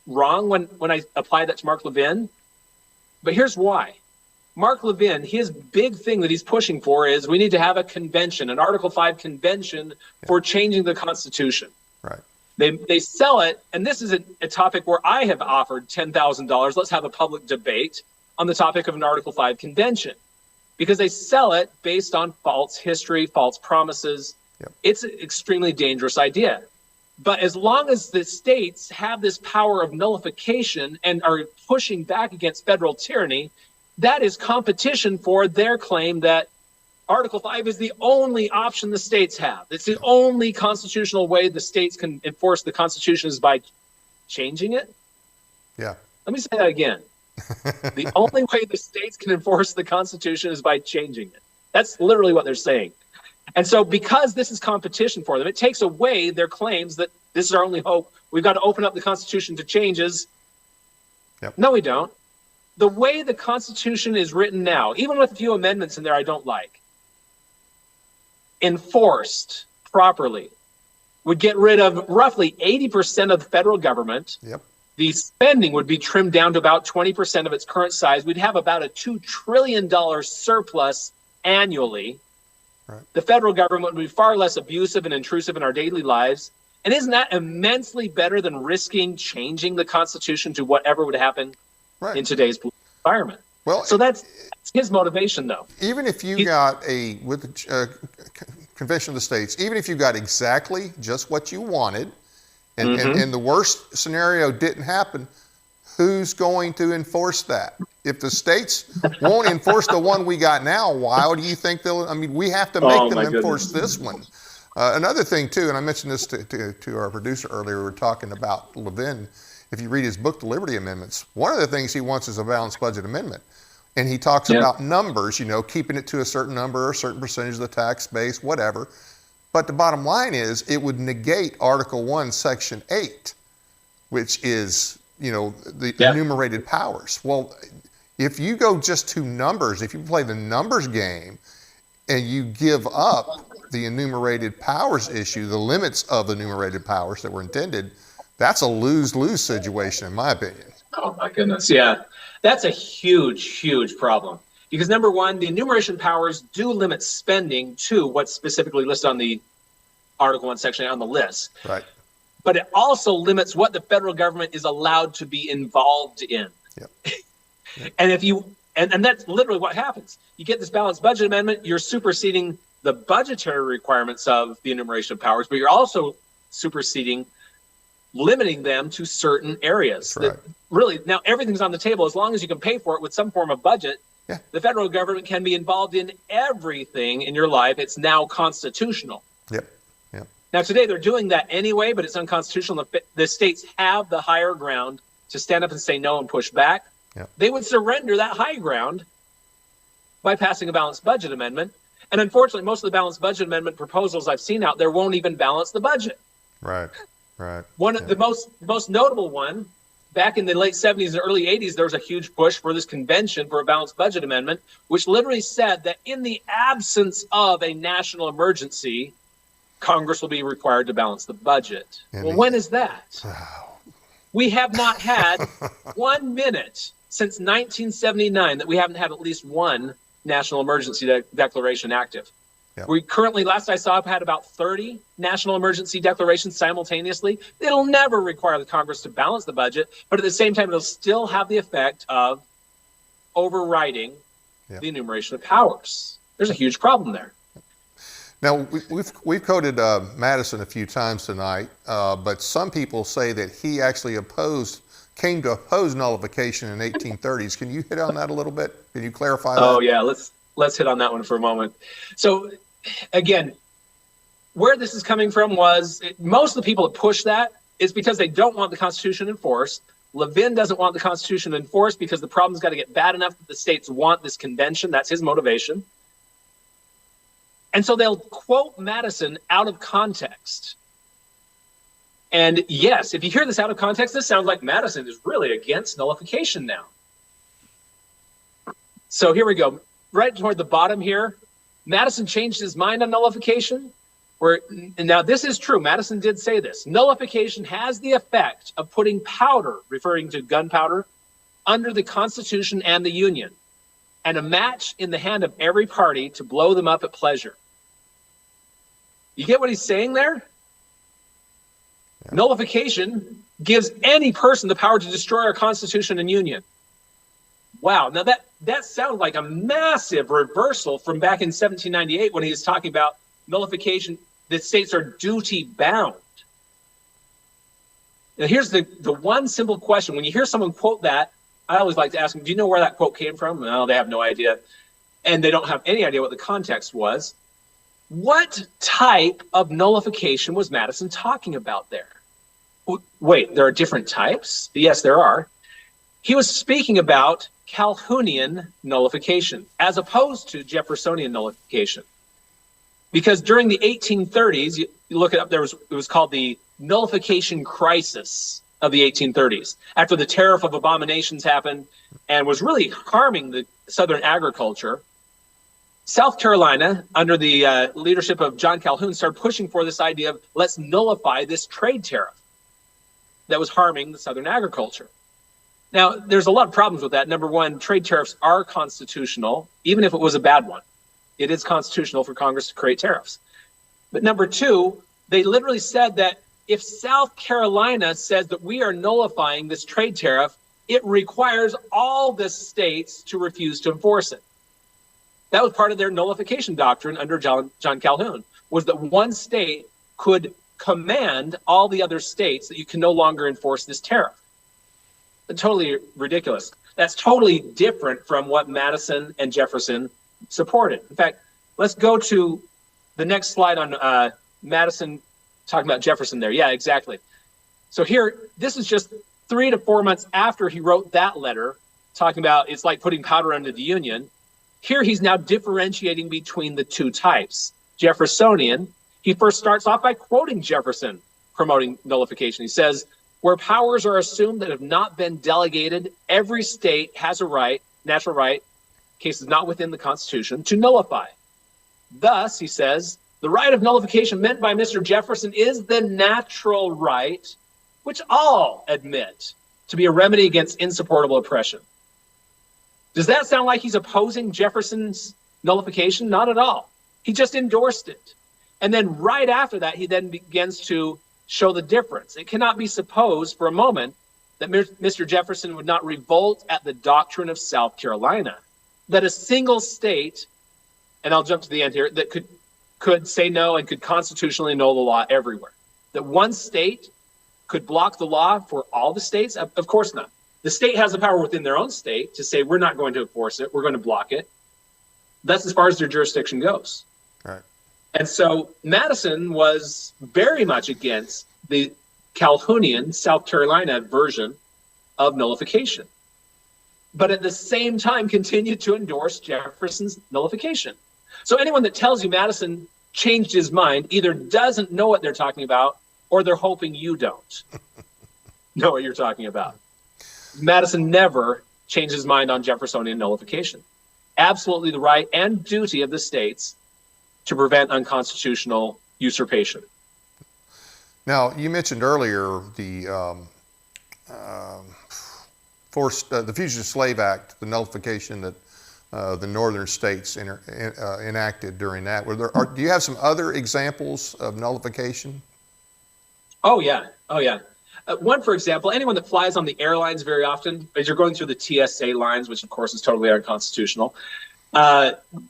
wrong when I apply that to Mark Levin. But here's why. Mark Levin, his big thing that he's pushing for is we need to have a convention, an Article 5 convention for changing the Constitution. Right. They sell it, and this is a topic where I have offered $10,000. Let's have a public debate on the topic of an Article 5 convention, because they sell it based on false history, false promises. Yep. It's an extremely dangerous idea. But as long as the states have this power of nullification and are pushing back against federal tyranny, that is competition for their claim that Article 5 is the only option the states have. It's the only constitutional way the states can enforce the Constitution is by changing it. Yeah. Let me say that again. The only way the states can enforce the Constitution is by changing it. That's literally what they're saying. And so because this is competition for them, it takes away their claims that this is our only hope. We've got to open up the Constitution to changes. Yep. No, we don't. The way the Constitution is written now, even with a few amendments in there I don't like, enforced properly, would get rid of roughly 80% of the federal government. Yep. The spending would be trimmed down to about 20% of its current size. We'd have about a $2 trillion surplus annually. Right. The federal government would be far less abusive and intrusive in our daily lives. And isn't that immensely better than risking changing the Constitution to whatever would happen in today's environment? Well, so that's his motivation, though. Even if you got with the Convention of the States, even if you got exactly just what you wanted, and the worst scenario didn't happen, who's going to enforce that? If the states won't enforce the one we got now, why do you think they'll? I mean, we have to make them enforce this one. Another thing, too, and I mentioned this to our producer earlier, we were talking about Levin. If you read his book, The Liberty Amendments, one of the things he wants is a balanced budget amendment. And he talks about numbers, keeping it to a certain number, a certain percentage of the tax base, whatever. But the bottom line is it would negate Article 1, Section 8, which is, the enumerated powers. Well, if you go just to numbers, if you play the numbers game and you give up the enumerated powers issue, the limits of the enumerated powers that were intended, that's a lose-lose situation, in my opinion. Oh, my goodness. Yeah, that's a huge, huge problem. Because number one, the enumeration powers do limit spending to what's specifically listed on the Article 1, Section 8 on the list. Right. But it also limits what the federal government is allowed to be involved in. Yep. And if you, and that's literally what happens. You get this balanced budget amendment, you're superseding the budgetary requirements of the enumeration of powers, but you're also superseding, limiting them to certain areas. That's right. Really, now everything's on the table. As long as you can pay for it with some form of budget, Yeah. the federal government can be involved in everything in your life. It's now constitutional. Yep. Yep. Now, today they're doing that anyway, but it's unconstitutional. The states have the higher ground to stand up and say no and push back. Yep. They would surrender that high ground by passing a balanced budget amendment. And unfortunately, most of the balanced budget amendment proposals I've seen out there won't even balance the budget. Right. Right. One of the most notable one, back in the late 70s and early 80s, there was a huge push for this convention for a balanced budget amendment, which literally said that in the absence of a national emergency, Congress will be required to balance the budget. Well, when is that? Wow. We have not had 1 minute since 1979 that we haven't had at least one national emergency declaration active. Yep. We currently, last I saw, have had about 30 national emergency declarations simultaneously. It'll never require the Congress to balance the budget, but at the same time, it'll still have the effect of overriding the enumeration of powers. There's a huge problem there. Now, we've quoted Madison a few times tonight, but some people say that he actually came to oppose nullification in 1830s. Can you hit on that a little bit? Can you clarify that? Oh, yeah. Let's hit on that one for a moment. So, again, where this is coming from was most of the people that push that is because they don't want the Constitution enforced. Levin doesn't want the Constitution enforced because the problem's got to get bad enough that the states want this convention. That's his motivation. And so they'll quote Madison out of context. And yes, if you hear this out of context, this sounds like Madison is really against nullification now. So here we go. Right toward the bottom here, Madison changed his mind on nullification. Now this is true. Madison did say this. Nullification has the effect of putting powder, referring to gunpowder, under the Constitution and the Union, and a match in the hand of every party to blow them up at pleasure. You get what he's saying there? Yeah. Nullification gives any person the power to destroy our Constitution and Union. Wow. Now that sounds like a massive reversal from back in 1798 when he was talking about nullification, that states are duty bound. Now here's the one simple question. When you hear someone quote that, I always like to ask them, do you know where that quote came from? No, they have no idea. And they don't have any idea what the context was. What type of nullification was Madison talking about there? Wait, there are different types? Yes, there are. He was speaking about Calhounian nullification as opposed to Jeffersonian nullification. Because during the 1830s, you look it up, it was called the nullification crisis of the 1830s, after the tariff of abominations happened and was really harming the Southern agriculture. South Carolina, under the leadership of John Calhoun, started pushing for this idea of let's nullify this trade tariff that was harming the Southern agriculture. Now, there's a lot of problems with that. Number one, trade tariffs are constitutional, even if it was a bad one. It is constitutional for Congress to create tariffs. But number two, they literally said that if South Carolina says that we are nullifying this trade tariff, it requires all the states to refuse to enforce it. That was part of their nullification doctrine under John Calhoun, was that one state could command all the other states that you can no longer enforce this tariff. Totally ridiculous. That's totally different from what Madison and Jefferson supported. In fact, let's go to the next slide on Madison talking about Jefferson there. Yeah, exactly. So here, this is just 3 to 4 months after he wrote that letter, talking about it's like putting powder under the Union. Here he's now differentiating between the two types. Jeffersonian, he first starts off by quoting Jefferson promoting nullification. He says, where powers are assumed that have not been delegated, every state has a right, natural right, cases not within the Constitution, to nullify. Thus, he says, the right of nullification meant by Mr. Jefferson is the natural right, which all admit to be a remedy against insupportable oppression. Does that sound like he's opposing Jefferson's nullification? Not at all. He just endorsed it. And then right after that, he then begins to show the difference. It cannot be supposed for a moment that Mr. Jefferson would not revolt at the doctrine of South Carolina, that a single state, and I'll jump to the end here, that could could say no and could constitutionally annul the law everywhere. That one state could block the law for all the states? Of course not. The state has the power within their own state to say, we're not going to enforce it, we're going to block it. That's as far as their jurisdiction goes. Right. And so Madison was very much against the Calhounian, South Carolina version of nullification, but at the same time continued to endorse Jefferson's nullification. So anyone that tells you Madison changed his mind either doesn't know what they're talking about, or they're hoping you don't know what you're talking about. Madison never changed his mind on Jeffersonian nullification. Absolutely the right and duty of the states to prevent unconstitutional usurpation. Now, you mentioned earlier the Fugitive Slave Act, the nullification that the northern states enacted during that. Do you have some other examples of nullification? Oh, yeah. One, for example, anyone that flies on the airlines very often, as you're going through the TSA lines, which of course is totally unconstitutional,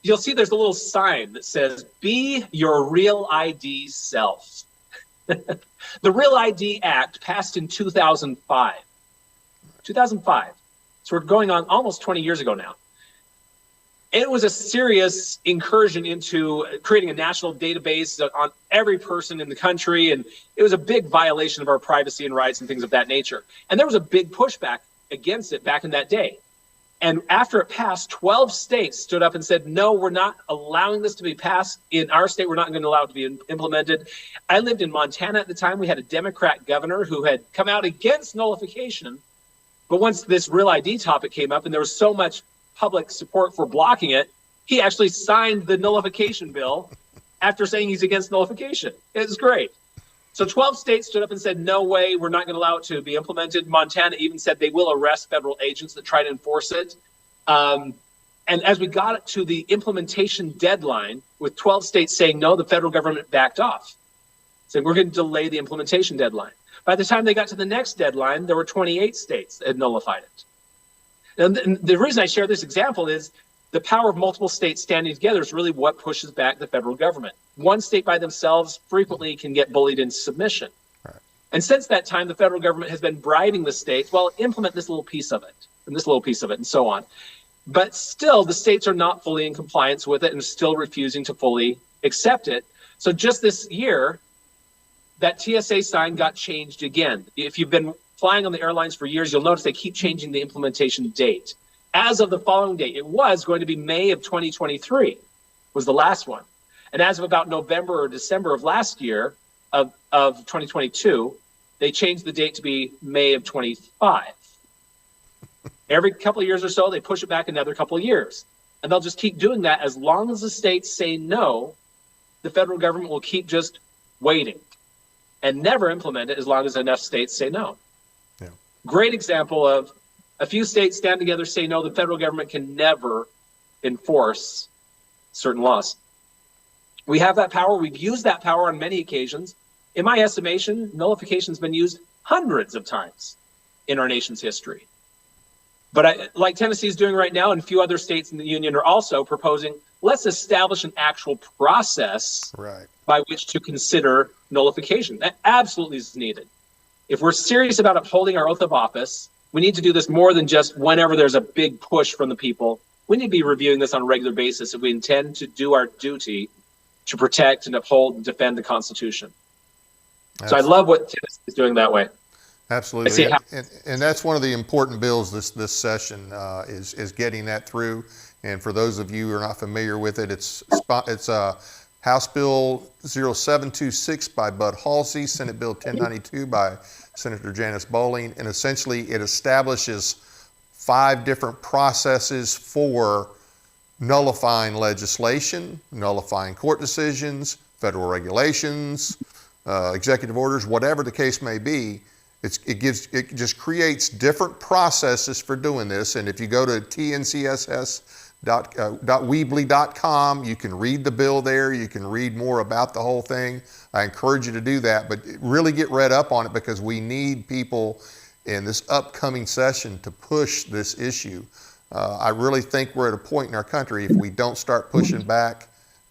you'll see there's a little sign that says, "Be your real ID self." The Real ID Act passed in 2005. 2005. So we're going on almost 20 years ago now. It was a serious incursion into creating a national database on every person in the country, and it was a big violation of our privacy and rights and things of that nature. And there was a big pushback against it back in that day. And after it passed, 12 states stood up and said, no, we're not allowing this to be passed in our state. We're not going to allow it to be implemented. I lived in Montana at the time. We had a Democrat governor who had come out against nullification. But once this Real ID topic came up and there was so much public support for blocking it, he actually signed the nullification bill after saying he's against nullification. It was great. So 12 states stood up and said, no way, we're not going to allow it to be implemented. Montana even said they will arrest federal agents that try to enforce it. And as we got to the implementation deadline, with 12 states saying no, the federal government backed off, saying we're going to delay the implementation deadline. By the time they got to the next deadline, there were 28 states that had nullified it. And the reason I share this example is the power of multiple states standing together is really what pushes back the federal government. One state by themselves frequently can get bullied into submission. Right. And since that time, the federal government has been bribing the states, well, implement this little piece of it, and this little piece of it, and so on. But still, the states are not fully in compliance with it and still refusing to fully accept it. So just this year, that TSA sign got changed again. If you've been flying on the airlines for years, you'll notice they keep changing the implementation date. As of the following date, it was going to be May of 2023 was the last one. And as of about November or December of last year, of 2022, they changed the date to be May of 25. Every couple of years or so, they push it back another couple of years. And they'll just keep doing that as long as the states say no, the federal government will keep just waiting and never implement it as long as enough states say no. Yeah. Great example of a few states stand together, say no, the federal government can never enforce certain laws. We have that power. We've used that power on many occasions. In my estimation, nullification has been used hundreds of times in our nation's history. But like Tennessee is doing right now, and a few other states in the union are also proposing, let's establish an actual process by which to consider nullification. That absolutely is needed. If we're serious about upholding our oath of office, we need to do this more than just whenever there's a big push from the people. We need to be reviewing this on a regular basis if we intend to do our duty to protect and uphold and defend the Constitution. Absolutely. So I love what Tennessee is doing that way. Absolutely, and that's one of the important bills this session is getting that through. And for those of you who are not familiar with it, it's House Bill 0726 by Bud Halsey, Senate Bill 1092 by Senator Janice Bowling, and essentially it establishes 5 different processes for nullifying legislation, nullifying court decisions, federal regulations, executive orders, whatever the case may be. It just creates different processes for doing this. And if you go to tncss.weebly.com, you can read the bill there. You can read more about the whole thing. I encourage you to do that, but really get read up on it because we need people in this upcoming session to push this issue. I really think we're at a point in our country, if we don't start pushing back,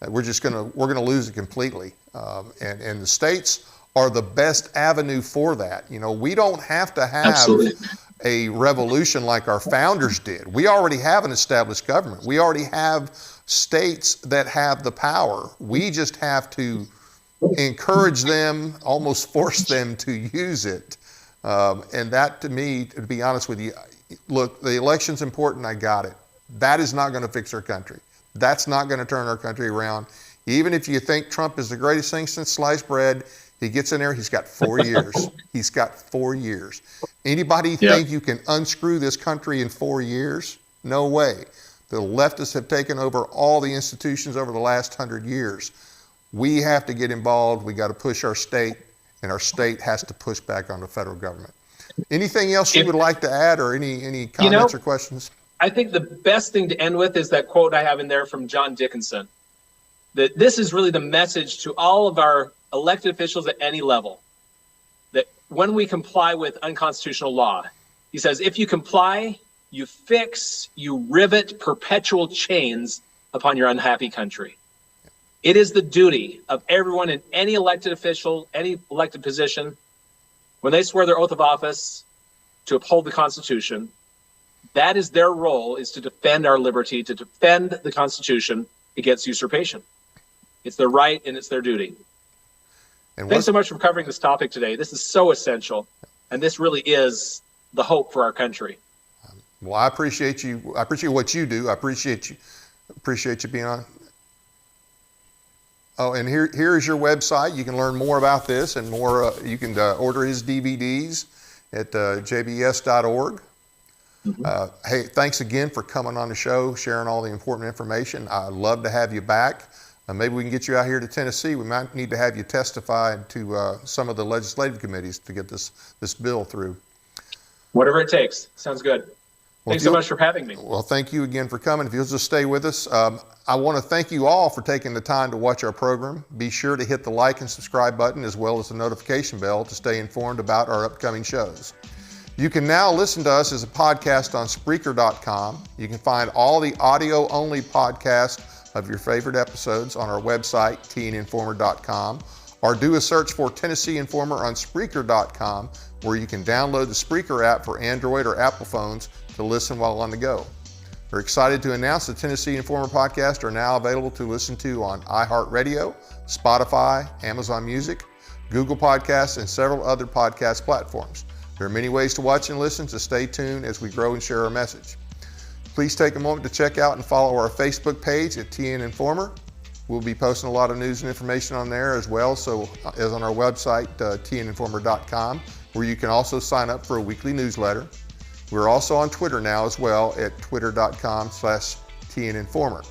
we're going to lose it completely. And the states are the best avenue for that. You know, we don't have to have Absolutely. a revolution like our founders did. We already have an established government. We already have states that have the power. We just have to encourage them, almost force them to use it. And that, to me, to be honest with you, look, the election's important, I got it. That is not going to fix our country. That's not going to turn our country around. Even if you think Trump is the greatest thing since sliced bread, he gets in there, he's got 4 years. He's got 4 years. Anybody think you can unscrew this country in 4 years? No way. The leftists have taken over all the institutions over the last 100 years. We have to get involved. We got to push our state, and our state has to push back on the federal government. Anything else you would like to add, or any comments or questions? I think the best thing to end with is that quote I have in there from John Dickinson, that this is really the message to all of our elected officials at any level, that when we comply with unconstitutional law, he says, if you comply, you fix, you rivet perpetual chains upon your unhappy country. It is the duty of everyone in any elected official, any elected position, when they swear their oath of office to uphold the Constitution, that is their role, is to defend our liberty, to defend the Constitution against usurpation. It's their right and it's their duty. And thanks so much for covering this topic today. This is so essential, and this really is the hope for our country. Well, I appreciate you. I appreciate what you do. I appreciate you being on. Oh, and here is your website. You can learn more about this and more. You can order his DVDs at jbs.org. Hey, thanks again for coming on the show, sharing all the important information. I'd love to have you back. Maybe we can get you out here to Tennessee. We might need to have you testify to some of the legislative committees to get this bill through. Whatever it takes. Sounds good. Thanks so much for having me. Well, thank you again for coming. If you'll just stay with us. I want to thank you all for taking the time to watch our program. Be sure to hit the like and subscribe button as well as the notification bell to stay informed about our upcoming shows. You can now listen to us as a podcast on Spreaker.com. You can find all the audio-only podcasts of your favorite episodes on our website, tninformer.com, or do a search for Tennessee Informer on Spreaker.com, where you can download the Spreaker app for Android or Apple phones to listen while on the go. We're excited to announce the Tennessee Informer podcast are now available to listen to on iHeartRadio, Spotify, Amazon Music, Google Podcasts, and several other podcast platforms. There are many ways to watch and listen, so stay tuned as we grow and share our message. Please take a moment to check out and follow our Facebook page at TN Informer. We'll be posting a lot of news and information on there as well, so as on our website, tninformer.com, where you can also sign up for a weekly newsletter. We're also on Twitter now as well at twitter.com/tninformer.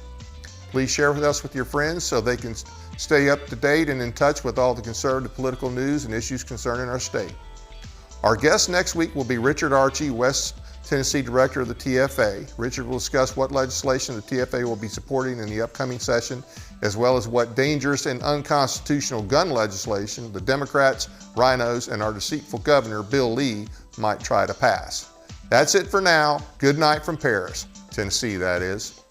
Please share with us with your friends so they can stay up to date and in touch with all the conservative political news and issues concerning our state. Our guest next week will be Richard Archie, West Tennessee Director of the TFA. Richard will discuss what legislation the TFA will be supporting in the upcoming session, as well as what dangerous and unconstitutional gun legislation the Democrats, rhinos, and our deceitful governor, Bill Lee, might try to pass. That's it for now. Good night from Paris, Tennessee, that is.